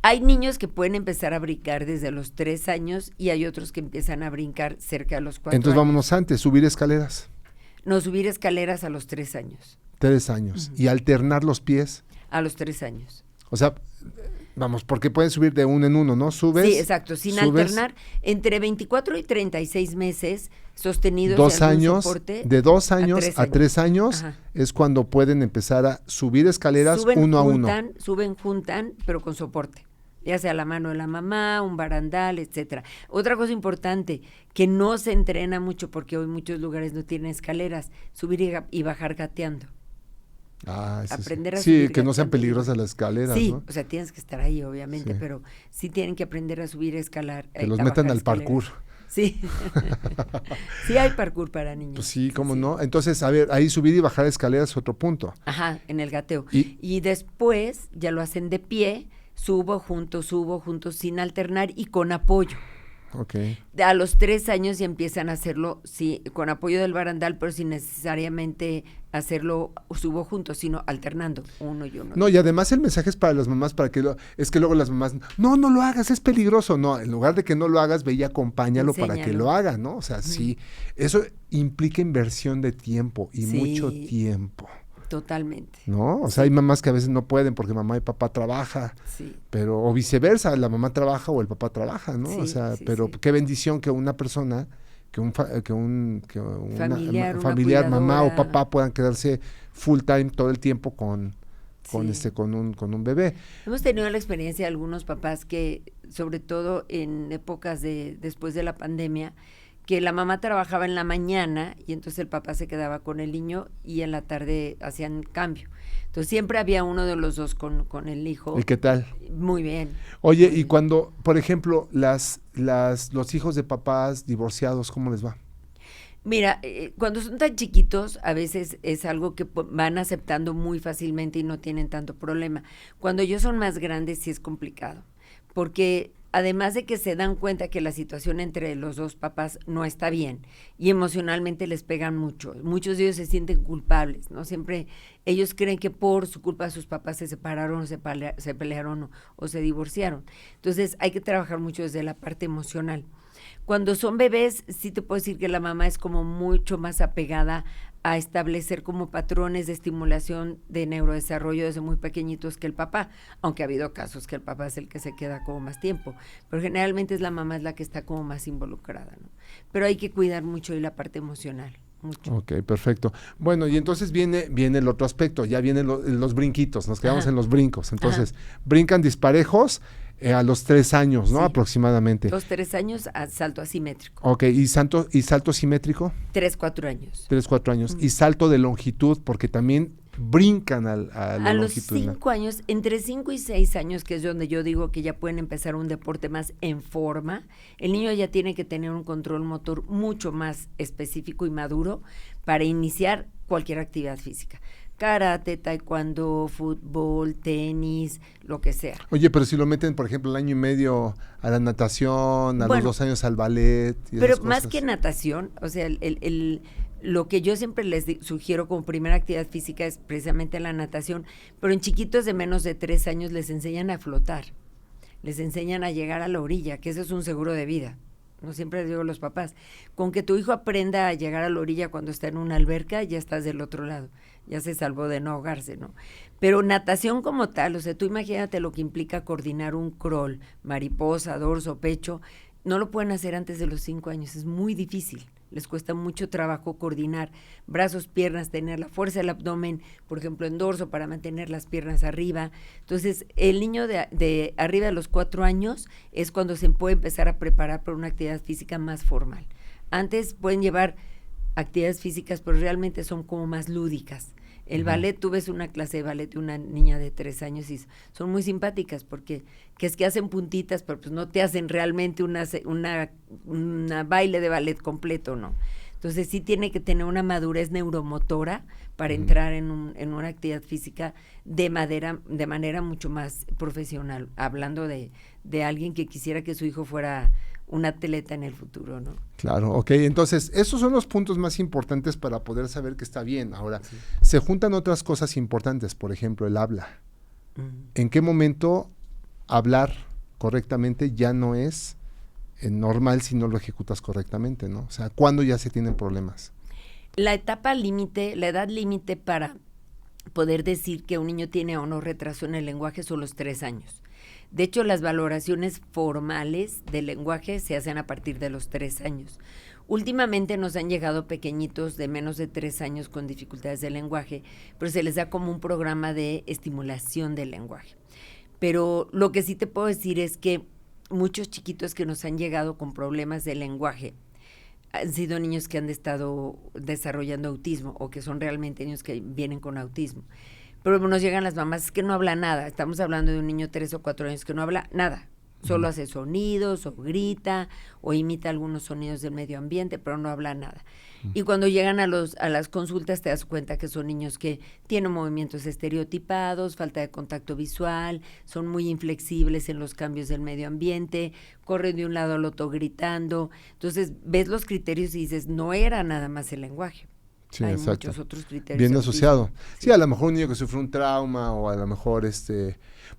Hay niños que pueden empezar a brincar desde los 3 años y hay otros que empiezan a brincar cerca de los 4 Entonces años. vámonos antes, subir escaleras. No, subir escaleras a los 3 años. 3 años. Y alternar los pies. A los 3 años. O sea, vamos, porque pueden subir de uno en uno, ¿no? Subes. Sí, exacto, sin alternar. Entre 24 y 36 meses sostenidos 2 en algún años, soporte. de 2 años a 3 años Ajá. es cuando pueden empezar a subir escaleras uno a uno. Juntan, pero con soporte. Ya sea la mano de la mamá, un barandal, etcétera. Otra cosa importante, que no se entrena mucho porque hoy muchos lugares no tienen escaleras, subir y bajar gateando. Aprender a subir que no sean gateando. Peligrosas las escaleras, Sí, ¿no? o sea, tienes que estar ahí, obviamente, Sí. pero sí tienen que aprender a subir, escalar. Que los a metan bajar al escaleras. parkour. Sí. Sí hay parkour para niños. Pues sí, cómo no. Entonces, a ver, ahí subir y bajar escaleras es otro punto. Ajá, en el gateo. Y- Y después ya lo hacen de pie, subo juntos, sin alternar y con apoyo. Ok. A los 3 años ya empiezan a hacerlo, sí, con apoyo del barandal, pero sin necesariamente hacerlo subo juntos, sino alternando uno y uno. No, y además el mensaje es para las mamás, es que luego las mamás, no lo hagas, es peligroso. No, en lugar de que no lo hagas, ve y acompáñalo para que Enséñalo. lo haga, ¿no? O sea, sí, eso implica inversión de tiempo y Sí. mucho tiempo, Totalmente. ¿no? O sea, hay mamás que a veces no pueden porque mamá y papá trabajan, Sí. pero, o viceversa, la mamá trabaja o el papá trabaja, ¿no? O Sí, sea, sí, pero sí. qué bendición que una persona, una Familiar, una mamá o cuidadora. papá puedan quedarse full time todo el tiempo con Sí. con un bebé. Hemos tenido la experiencia de algunos papás que, sobre todo en épocas después de la pandemia, que la mamá trabajaba en la mañana y entonces el papá se quedaba con el niño y en la tarde hacían cambio. Entonces siempre había uno de los dos con el hijo. ¿Y qué tal? Muy bien. Oye, Muy y bien. cuando, por ejemplo, los hijos de papás divorciados, ¿cómo les va? Mira, cuando son tan chiquitos, a veces es algo que van aceptando muy fácilmente y no tienen tanto problema. Cuando ellos son más grandes sí es complicado, porque además de que se dan cuenta que la situación entre los dos papás no está bien y emocionalmente les pegan mucho. Muchos de ellos se sienten culpables, ¿no? Siempre ellos creen que por su culpa sus papás se separaron, se pelearon o se divorciaron. Entonces hay que trabajar mucho desde la parte emocional. Cuando son bebés, sí te puedo decir que la mamá es como mucho más apegada a establecer como patrones de estimulación de neurodesarrollo desde muy pequeñitos que el papá, aunque ha habido casos que el papá es el que se queda como más tiempo, pero generalmente es la mamá es la que está como más involucrada, ¿no? Pero hay que cuidar mucho y la parte emocional, mucho. Ok, perfecto. Bueno, y entonces viene el otro aspecto, ya vienen los brinquitos, nos quedamos Ajá. en los brincos. Entonces, brincan disparejos a los 3 años, ¿no? Sí. Aproximadamente. 2, 3 años a salto asimétrico. Ok, ¿y salto simétrico? 3, 4 años. 3, 4 años. Y salto de longitud, porque también brincan a la A los longitud. 5 años, entre 5 y 6 años, que es donde yo digo que ya pueden empezar un deporte más en forma, el niño ya tiene que tener un control motor mucho más específico y maduro para iniciar cualquier actividad física. Karate, taekwondo, fútbol, tenis, lo que sea. Oye, pero si lo meten, por ejemplo, el año y medio a la natación, a Bueno, los 2 años al ballet. Y Pero esas más cosas. que natación, o sea, lo que yo siempre les sugiero como primera actividad física es precisamente la natación, pero en chiquitos de menos de 3 años les enseñan a flotar, les enseñan a llegar a la orilla, que eso es un seguro de vida. No siempre les digo a los papás, con que tu hijo aprenda a llegar a la orilla cuando está en una alberca, ya estás del otro lado, ya se salvó de no ahogarse, ¿no? Pero natación como tal, o sea, tú imagínate lo que implica coordinar un crawl, mariposa, dorso, pecho, no lo pueden hacer antes de los 5 años, es muy difícil. Les cuesta mucho trabajo coordinar brazos, piernas, tener la fuerza del abdomen, por ejemplo, en dorso para mantener las piernas arriba. Entonces, el niño de arriba de los 4 años es cuando se puede empezar a preparar para una actividad física más formal. Antes pueden llevar actividades físicas, pero realmente son como más lúdicas. El ballet, tú ves una clase de ballet de una niña de 3 años y son muy simpáticas porque es que hacen puntitas, pero pues no te hacen realmente una baile de ballet completo, ¿no? Entonces sí tiene que tener una madurez neuromotora para entrar en una actividad física de manera mucho más profesional, hablando de alguien que quisiera que su hijo fuera un atleta en el futuro, ¿no? Claro, ok. Entonces, esos son los puntos más importantes para poder saber que está bien. Ahora, se juntan otras cosas importantes, por ejemplo, el habla. ¿En qué momento hablar correctamente ya no es normal si no lo ejecutas correctamente, ¿no? O sea, ¿cuándo ya se tienen problemas? La etapa límite, la edad límite para poder decir que un niño tiene o no retraso en el lenguaje son los 3 años. De hecho, las valoraciones formales del lenguaje se hacen a partir de los 3 años. Últimamente nos han llegado pequeñitos de menos de 3 años con dificultades de lenguaje, pero se les da como un programa de estimulación del lenguaje. Pero lo que sí te puedo decir es que muchos chiquitos que nos han llegado con problemas de lenguaje han sido niños que han estado desarrollando autismo o que son realmente niños que vienen con autismo. Pero nos llegan las mamás, es que no habla nada. Estamos hablando de un niño de 3 o 4 años que no habla nada. Solo hace sonidos o grita o imita algunos sonidos del medio ambiente, pero no habla nada. Y cuando llegan a las consultas te das cuenta que son niños que tienen movimientos estereotipados, falta de contacto visual, son muy inflexibles en los cambios del medio ambiente, corren de un lado al otro gritando. Entonces ves los criterios y dices, no era nada más el lenguaje. Sí, hay exacto. muchos otros criterios. Bien asociado. Sí, a lo mejor un niño que sufre un trauma o a lo mejor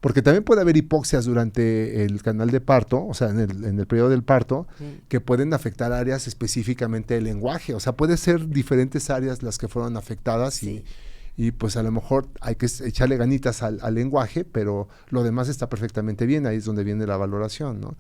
porque también puede haber hipoxias durante el canal de parto, o sea, en el periodo del parto, que pueden afectar áreas específicamente del lenguaje. O sea, puede ser diferentes áreas las que fueron afectadas y pues a lo mejor hay que echarle ganitas al lenguaje, pero lo demás está perfectamente bien. Ahí es donde viene la valoración, ¿no?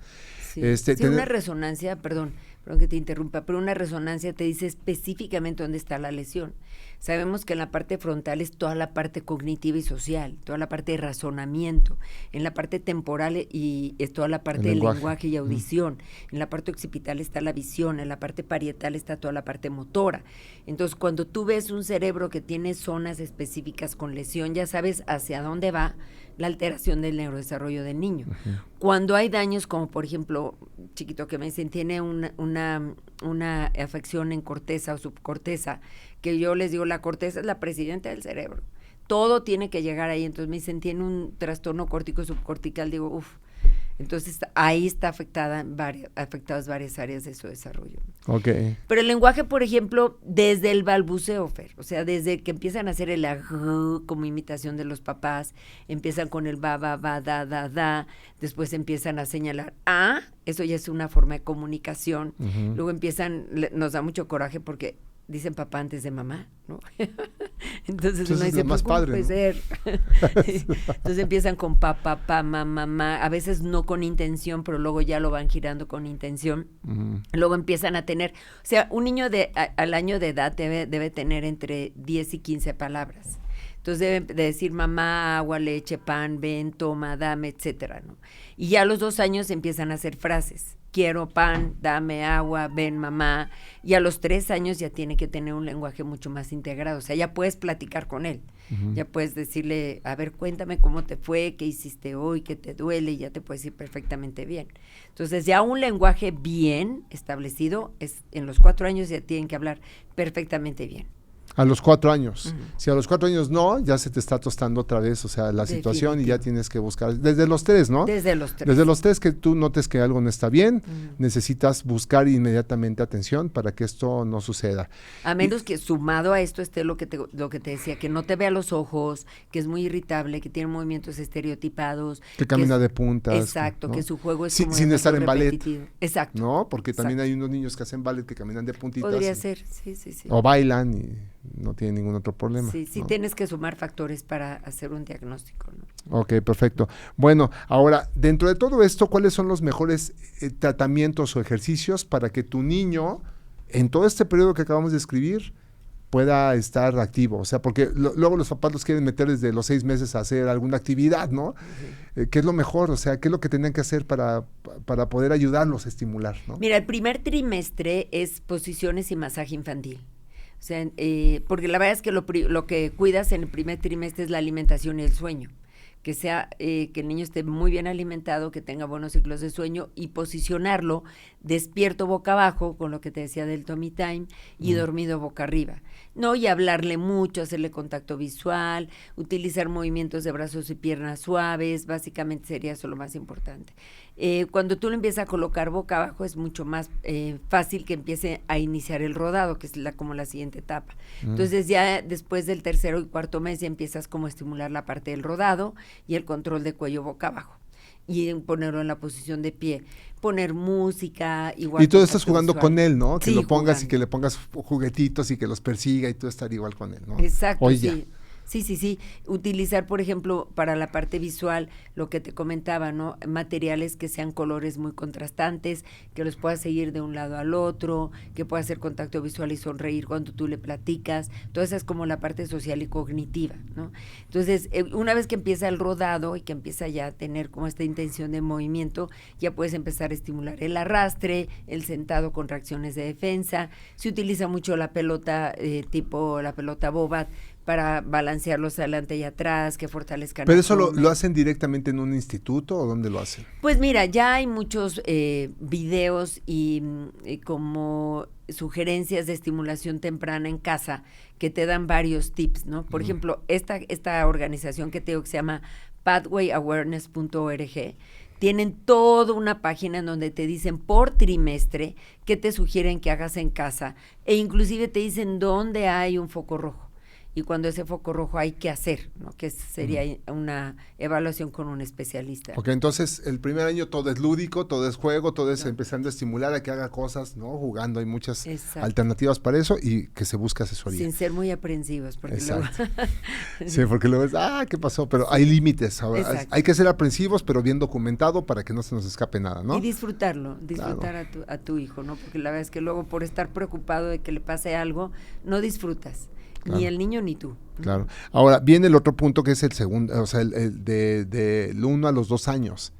Sí, una resonancia, perdón que te interrumpa, pero una resonancia te dice específicamente dónde está la lesión. Sabemos que en la parte frontal es toda la parte cognitiva y social, toda la parte de razonamiento, en la parte temporal y es toda la parte del lenguaje y audición, en la parte occipital está la visión, en la parte parietal está toda la parte motora. Entonces, cuando tú ves un cerebro que tiene zonas específicas con lesión, ya sabes hacia dónde va la alteración del neurodesarrollo del niño. Cuando hay daños, como por ejemplo, chiquito que me dicen, tiene una afección en corteza o subcorteza, que yo les digo, la corteza es la presidenta del cerebro. Todo tiene que llegar ahí. Entonces me dicen, tiene un trastorno córtico subcortical, digo, entonces ahí está afectadas varias áreas de su desarrollo. Okay. Pero el lenguaje, por ejemplo, desde el balbuceo, Fer, o sea, desde que empiezan a hacer el como imitación de los papás, empiezan con el ba, da, después empiezan a señalar eso ya es una forma de comunicación. Luego nos da mucho coraje porque dicen papá antes de mamá, ¿no? Entonces uno dice, más ¿cómo padre, puede ¿no? ser? Entonces empiezan con papá, mamá, a veces no con intención, pero luego ya lo van girando con intención. Luego empiezan a tener, o sea, un niño al año de edad debe tener entre 10 y 15 palabras. Entonces deben de decir mamá, agua, leche, pan, ven, toma, dame, etcétera, ¿no? Y ya a los 2 años empiezan a hacer frases. Quiero pan, dame agua, ven mamá. Y a los 3 años ya tiene que tener un lenguaje mucho más integrado. O sea, ya puedes platicar con él. Ya puedes decirle, a ver, cuéntame cómo te fue, qué hiciste hoy, qué te duele, y ya te puedes ir perfectamente bien. Entonces, ya un lenguaje bien establecido, en los 4 años ya tienen que hablar perfectamente bien. A los 4 años. Si a los 4 años no, ya se te está tostando otra vez, o sea, la situación y ya tienes que buscar. Desde los 3, ¿no? Desde los 3. Desde los 3 que tú notes que algo no está bien, necesitas buscar inmediatamente atención para que esto no suceda. A menos que sumado a esto esté lo que te decía, que no te vea los ojos, que es muy irritable, que tiene movimientos estereotipados. Que camina de puntas. Exacto, ¿no? Que su juego es como sin estar en ballet. Exacto. ¿No? Porque también hay unos niños que hacen ballet que caminan de puntitas. Podría ser, sí. O bailan y no tienen ningún otro problema. Sí, ¿no? Tienes que sumar factores para hacer un diagnóstico, ¿no? Ok, perfecto. Bueno, ahora, dentro de todo esto, ¿cuáles son los mejores tratamientos o ejercicios para que tu niño, en todo este periodo que acabamos de escribir, pueda estar activo? O sea, porque luego los papás los quieren meter desde los 6 meses a hacer alguna actividad, ¿no? ¿Qué es lo mejor? O sea, ¿qué es lo que tenían que hacer para poder ayudarlos a estimular, ¿no? Mira, el primer trimestre es posiciones y masaje infantil. O sea, porque la verdad es que lo que cuidas en el primer trimestre es la alimentación y el sueño. Que el niño esté muy bien alimentado, que tenga buenos ciclos de sueño y posicionarlo despierto boca abajo, con lo que te decía del tummy time, y dormido boca arriba, ¿no? Y hablarle mucho, hacerle contacto visual, utilizar movimientos de brazos y piernas suaves, básicamente sería eso lo más importante. Cuando tú lo empiezas a colocar boca abajo es mucho más fácil que empiece a iniciar el rodado, que es como la siguiente etapa. Entonces ya después del tercero y cuarto mes ya empiezas como a estimular la parte del rodado y el control de cuello boca abajo. Y ponerlo en la posición de pie, poner música, igual. Y tú estás jugando visual. con él, ¿no? Que Sí, lo pongas jugando. y que le pongas juguetitos y que los persiga y tú estar igual con él, ¿no? Exacto, Oye, sí. Utilizar, por ejemplo, para la parte visual, lo que te comentaba, ¿no? Materiales que sean colores muy contrastantes, que los puedas seguir de un lado al otro, que pueda hacer contacto visual y sonreír cuando tú le platicas. Toda esa es como la parte social y cognitiva, ¿no? Entonces, una vez que empieza el rodado y que empieza ya a tener como esta intención de movimiento, ya puedes empezar a estimular el arrastre, el sentado con reacciones de defensa. Se utiliza mucho la pelota, tipo la pelota bobat, para balancearlos adelante y atrás, que fortalezcan. ¿pero eso abdomen. lo hacen directamente en un instituto o dónde lo hacen? Pues mira, ya hay muchos videos y como sugerencias de estimulación temprana en casa que te dan varios tips, ¿no? Por ejemplo, esta organización que te digo que se llama pathwayawareness.org, tienen toda una página en donde te dicen por trimestre qué te sugieren que hagas en casa e inclusive te dicen dónde hay un foco rojo. Y cuando ese foco rojo hay que hacer, ¿no? Que sería una evaluación con un especialista. Ok, entonces el primer año todo es lúdico, todo es juego, todo es empezando a estimular a que haga cosas, ¿no? Jugando, hay muchas alternativas para eso y que se busque asesoría. Sin ser muy aprensivos, porque Exacto. luego... Sí, porque luego es, ¿qué pasó? Pero hay límites, ahora, hay que ser aprensivos, pero bien documentado para que no se nos escape nada, ¿no? Y disfrutar claro. a tu hijo, ¿no? Porque la verdad es que luego por estar preocupado de que le pase algo, no disfrutas. Claro. Ni el niño ni tú. Claro. Ahora, viene el otro punto que es el segundo, o sea, el del 1 a los 2 años.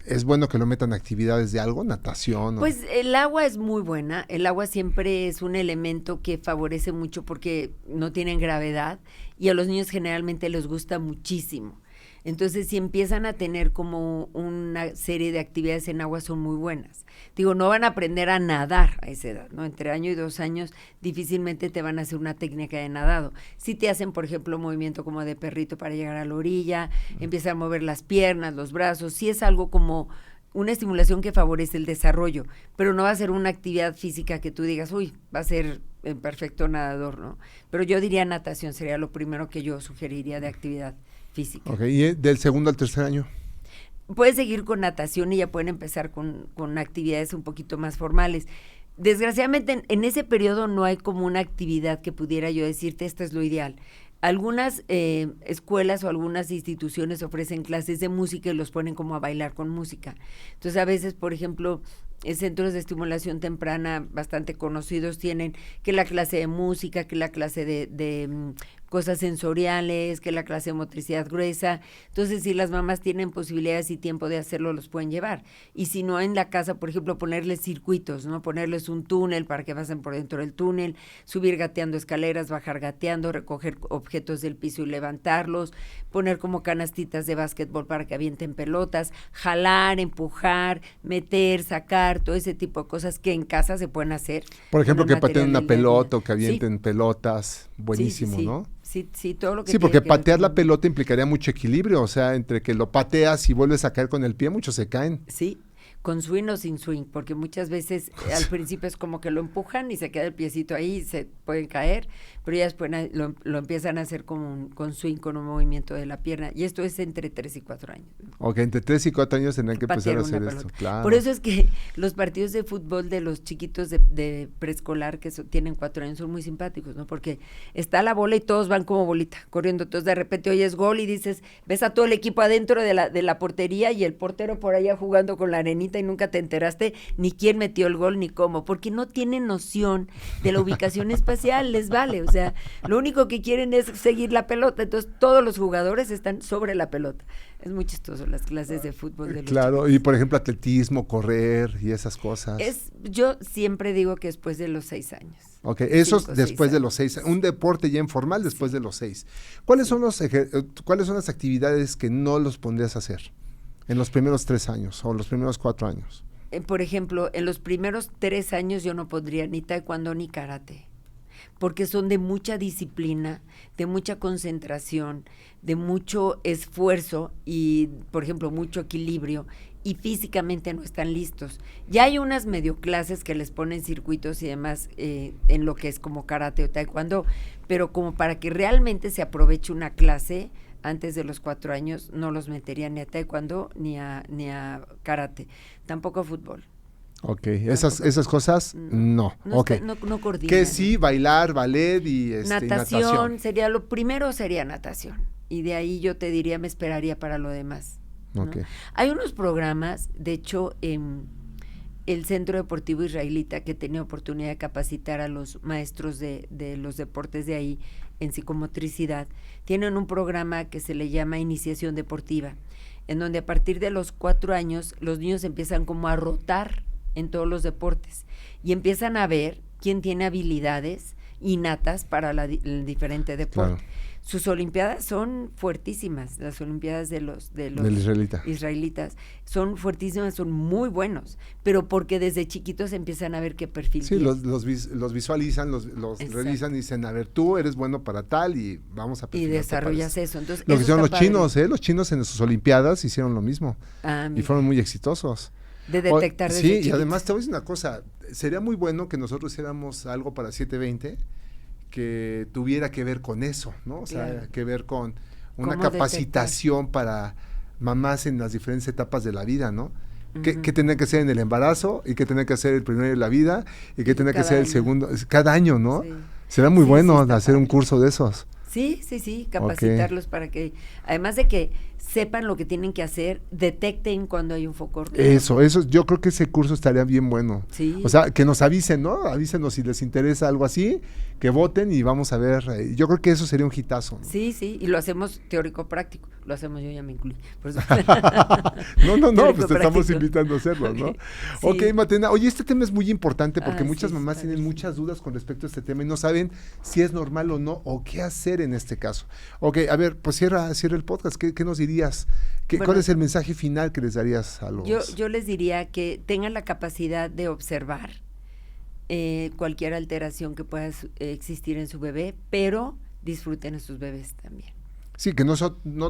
¿Es bueno que lo metan actividades de algo? ¿Natación? Pues el agua es muy buena. El agua siempre es un elemento que favorece mucho porque no tienen gravedad y a los niños generalmente les gusta muchísimo. Entonces, si empiezan a tener como una serie de actividades en agua, son muy buenas. Digo, no van a aprender a nadar a esa edad, ¿no? Entre 1 y 2 años difícilmente te van a hacer una técnica de nadado. Si te hacen, por ejemplo, movimiento como de perrito para llegar a la orilla, empiezan a mover las piernas, los brazos, sí es algo como una estimulación que favorece el desarrollo, pero no va a ser una actividad física que tú digas, uy, va a ser perfecto nadador, ¿no? Pero yo diría natación, sería lo primero que yo sugeriría de actividad física. Ok, ¿y del segundo al tercer año? Puedes seguir con natación y ya pueden empezar con actividades un poquito más formales. Desgraciadamente en ese periodo no hay como una actividad que pudiera yo decirte esto es lo ideal. Algunas escuelas o algunas instituciones ofrecen clases de música y los ponen como a bailar con música. Entonces a veces, por ejemplo, centros de estimulación temprana bastante conocidos tienen que la clase de música, que la clase de cosas sensoriales, que la clase de motricidad gruesa. Entonces, si las mamás tienen posibilidades y tiempo de hacerlo, los pueden llevar. Y si no, en la casa, por ejemplo, ponerles circuitos, ¿no? Ponerles un túnel para que pasen por dentro del túnel, subir gateando escaleras, bajar gateando, recoger objetos del piso y levantarlos, poner como canastitas de básquetbol para que avienten pelotas, jalar, empujar, meter, sacar, todo ese tipo de cosas que en casa se pueden hacer. Por ejemplo, que pateen una pelota o que avienten pelotas, buenísimo, sí. ¿no? Sí, todo lo que... Sí, porque patear la pelota implicaría mucho equilibrio, o sea, entre que lo pateas y vuelves a caer con el pie, muchos se caen. Sí, con swing o sin swing, porque muchas veces al principio es como que lo empujan y se queda el piecito ahí y se pueden caer, pero ya después lo empiezan a hacer con swing, con un movimiento de la pierna, y esto es entre 3 y 4 años. Ok, entre 3 y 4 años tendrán que empezar a hacer esto, claro. Por eso es que los partidos de fútbol de los chiquitos de preescolar que tienen 4 años son muy simpáticos, ¿no? Porque está la bola y todos van como bolita, corriendo, entonces de repente oyes gol y dices, ves a todo el equipo adentro de la portería y el portero por allá jugando con la arenita y nunca te enteraste ni quién metió el gol ni cómo, porque no tienen noción de la ubicación espacial, les vale, o sea, lo único que quieren es seguir la pelota, entonces todos los jugadores están sobre la pelota. Es muy chistoso las clases de fútbol de los Claro, chicos. Y por ejemplo atletismo, correr y esas cosas. Yo siempre digo que después de los 6 años. Ok, eso es 5, después 6 de los 6, un deporte ya informal después de los 6. ¿Cuáles son las actividades que no los pondrías a hacer en los primeros 3 años o los primeros 4 años? Por ejemplo, en los primeros 3 años yo no pondría ni taekwondo ni karate, porque son de mucha disciplina, de mucha concentración, de mucho esfuerzo y, por ejemplo, mucho equilibrio, y físicamente no están listos. Ya hay unas medio clases que les ponen circuitos y demás en lo que es como karate o taekwondo, pero como para que realmente se aproveche una clase antes de los 4 años, no los metería ni a taekwondo ni a karate, tampoco a fútbol. Ok, esas cosas, no. Okay. No coordinan. Que sí, bailar, ballet y natación. Sería natación. Y de ahí yo te diría, me esperaría para lo demás, ¿no? Okay. Hay unos programas, de hecho, en el Centro Deportivo Israelita, que tenía oportunidad de capacitar a los maestros de los deportes de ahí en psicomotricidad, tienen un programa que se le llama Iniciación Deportiva, en donde a partir de los 4 años los niños empiezan como a rotar en todos los deportes y empiezan a ver quién tiene habilidades innatas para el diferente deporte. Claro. Sus olimpiadas son fuertísimas, las olimpiadas de los israelitas son fuertísimas, son muy buenos, pero porque desde chiquitos empiezan a ver qué perfil tienes. Los visualizan, los revisan y dicen, a ver, tú eres bueno para tal y vamos a perfilarte. Y desarrollas eso. Entonces, lo que hicieron los chinos, los chinos en sus olimpiadas hicieron lo mismo y fueron muy exitosos. De detectar desde Sí, chiquitos. Y además te voy a decir una cosa, sería muy bueno que nosotros hiciéramos algo para 720 que tuviera que ver con eso, ¿no? O sea, claro, que ver con una capacitación para mamás en las diferentes etapas de la vida, ¿no? Uh-huh. ¿Qué tener que hacer en el embarazo? ¿Y qué tener que hacer el primero de la vida? ¿Y qué tener que hacer el segundo? Cada año, ¿no? Sí. Será muy bueno hacer un curso de esos. Sí, capacitarlos para que, además de que sepan lo que tienen que hacer, detecten cuando hay un foco. Eso, yo creo que ese curso estaría bien bueno. Sí. O sea, que nos avisen, ¿no? Avísenos si les interesa algo así, que voten y vamos a ver. Yo creo que eso sería un hitazo, ¿no? Sí, y lo hacemos teórico-práctico. Lo hacemos, yo ya me incluí. Por eso. No, pues te estamos invitando a hacerlo, ¿no? Sí. Ok, Matena, oye, este tema es muy importante porque muchas mamás tienen muchas dudas con respecto a este tema y no saben si es normal o no, o qué hacer en este caso. Ok, a ver, pues cierra el podcast. ¿Qué nos dirías? ¿Cuál es el mensaje final que les darías a los...? Yo les diría que tengan la capacidad de observar cualquier alteración que pueda existir en su bebé, pero disfruten a sus bebés también. Sí, que no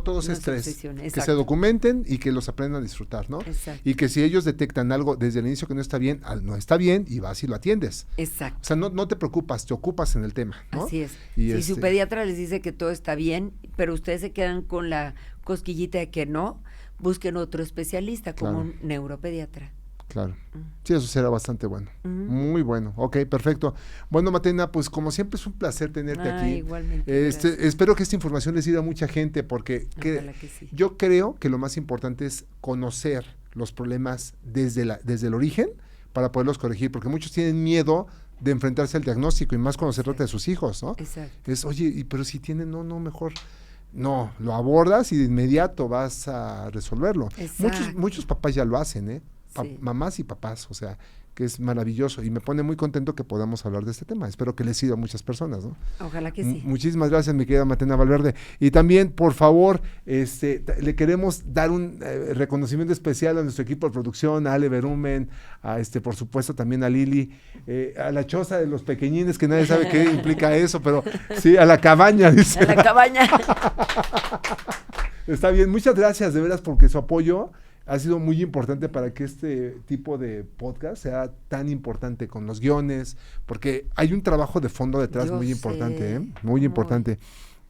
todo es estrés, que se documenten y que los aprendan a disfrutar, ¿no? Exacto. Y que si ellos detectan algo desde el inicio que no está bien y vas y lo atiendes. Exacto. O sea, no te preocupas, te ocupas en el tema, ¿no? Así es. Si su pediatra les dice que todo está bien, pero ustedes se quedan con la cosquillita de que no, busquen otro especialista, como un neuropediatra. Claro. Sí, eso será bastante bueno. Muy bueno. Ok, perfecto. Bueno, Matena, pues como siempre es un placer tenerte aquí. Igualmente. Espero que esta información les sirva a mucha gente porque sí. Yo creo que lo más importante es conocer los problemas desde el origen para poderlos corregir, porque muchos tienen miedo de enfrentarse al diagnóstico y más cuando se trata de sus hijos, ¿no? Exacto. Oye, pero si tienen, mejor... No, lo abordas y de inmediato vas a resolverlo. Muchos papás ya lo hacen, ¿eh? Sí. Mamás y papás, o sea, que es maravilloso y me pone muy contento que podamos hablar de este tema. Espero que les sirva a muchas personas, ¿no? Ojalá que sí. Muchísimas gracias, mi querida Matena Valverde. Y también, por favor, le queremos dar un reconocimiento especial a nuestro equipo de producción, a Ale Berumen, por supuesto también a Lili, a la choza de los pequeñines, que nadie sabe qué implica eso, pero sí, a la cabaña, dice. A la cabaña. Está bien, muchas gracias de veras porque su apoyo ha sido muy importante para que este tipo de podcast sea tan importante con los guiones, porque hay un trabajo de fondo detrás muy importante, muy importante,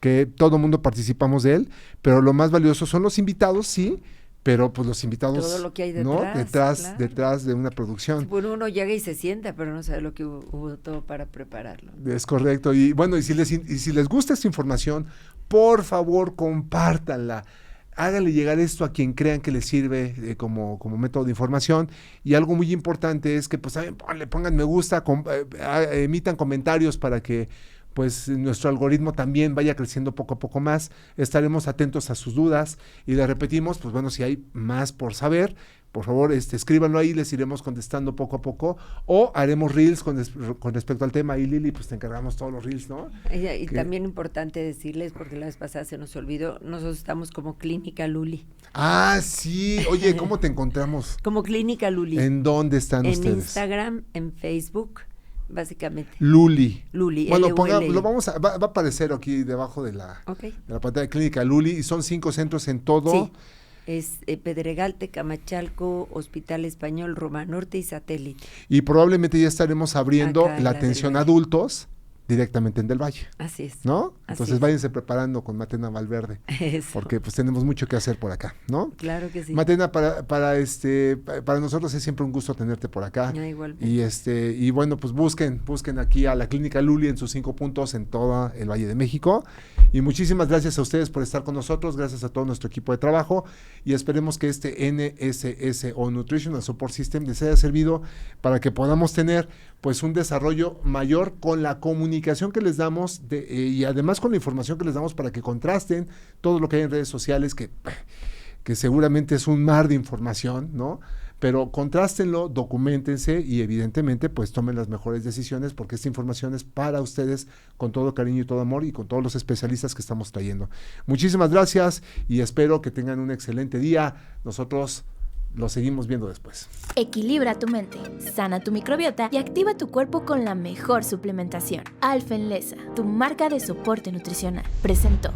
que todo mundo participamos de él, pero lo más valioso son los invitados, sí, pero pues los invitados, todo lo que hay detrás, ¿no? Detrás de una producción. Bueno, uno llega y se sienta, pero no sabe lo que hubo todo para prepararlo. Es correcto, y bueno, y si les gusta esta información, por favor, compártanla. Háganle llegar esto a quien crean que les sirve como método de información. Y algo muy importante es que pues le pongan me gusta, emitan comentarios para que pues nuestro algoritmo también vaya creciendo poco a poco más. Estaremos atentos a sus dudas y les repetimos, pues bueno, si hay más por saber, por favor, escríbanlo ahí, les iremos contestando poco a poco, o haremos reels con respecto al tema, y Lili, pues te encargamos todos los reels, ¿no? Y también importante decirles, porque la vez pasada se nos olvidó, nosotros estamos como Clínica Luli. Ah, sí, oye, ¿cómo te encontramos? Como Clínica Luli. ¿En dónde están ustedes? En Instagram, en Facebook, básicamente. Luli. Bueno, va a aparecer aquí debajo de la pantalla de Clínica Luli, y son 5 centros en todo. Sí. Es Pedregal, Tecamachalco, Hospital Español, Roma Norte y Satélite. Y probablemente ya estaremos abriendo Acá, la la atención del a Valle. adultos directamente en Del Valle, Así es. ¿no? Así Entonces es. váyanse preparando con Matena Valverde, Eso. porque pues tenemos mucho que hacer por acá, ¿no? Claro que sí. Matena, para nosotros es siempre un gusto tenerte por acá. Ya, igualmente. Y bueno, pues busquen aquí a la Clínica Luli en sus 5 puntos en todo el Valle de México. Y muchísimas gracias a ustedes por estar con nosotros, gracias a todo nuestro equipo de trabajo, y esperemos que este NSS o Nutritional Support System les haya servido para que podamos tener pues un desarrollo mayor con la comunicación que les damos y además con la información que les damos para que contrasten todo lo que hay en redes sociales, que seguramente es un mar de información, ¿no? Pero contrástenlo, documentense y evidentemente pues tomen las mejores decisiones, porque esta información es para ustedes con todo cariño y todo amor y con todos los especialistas que estamos trayendo. Muchísimas gracias y espero que tengan un excelente día. Nosotros lo seguimos viendo después. Equilibra tu mente, sana tu microbiota y activa tu cuerpo con la mejor suplementación. Alfa Enlesa, tu marca de soporte nutricional, presentó.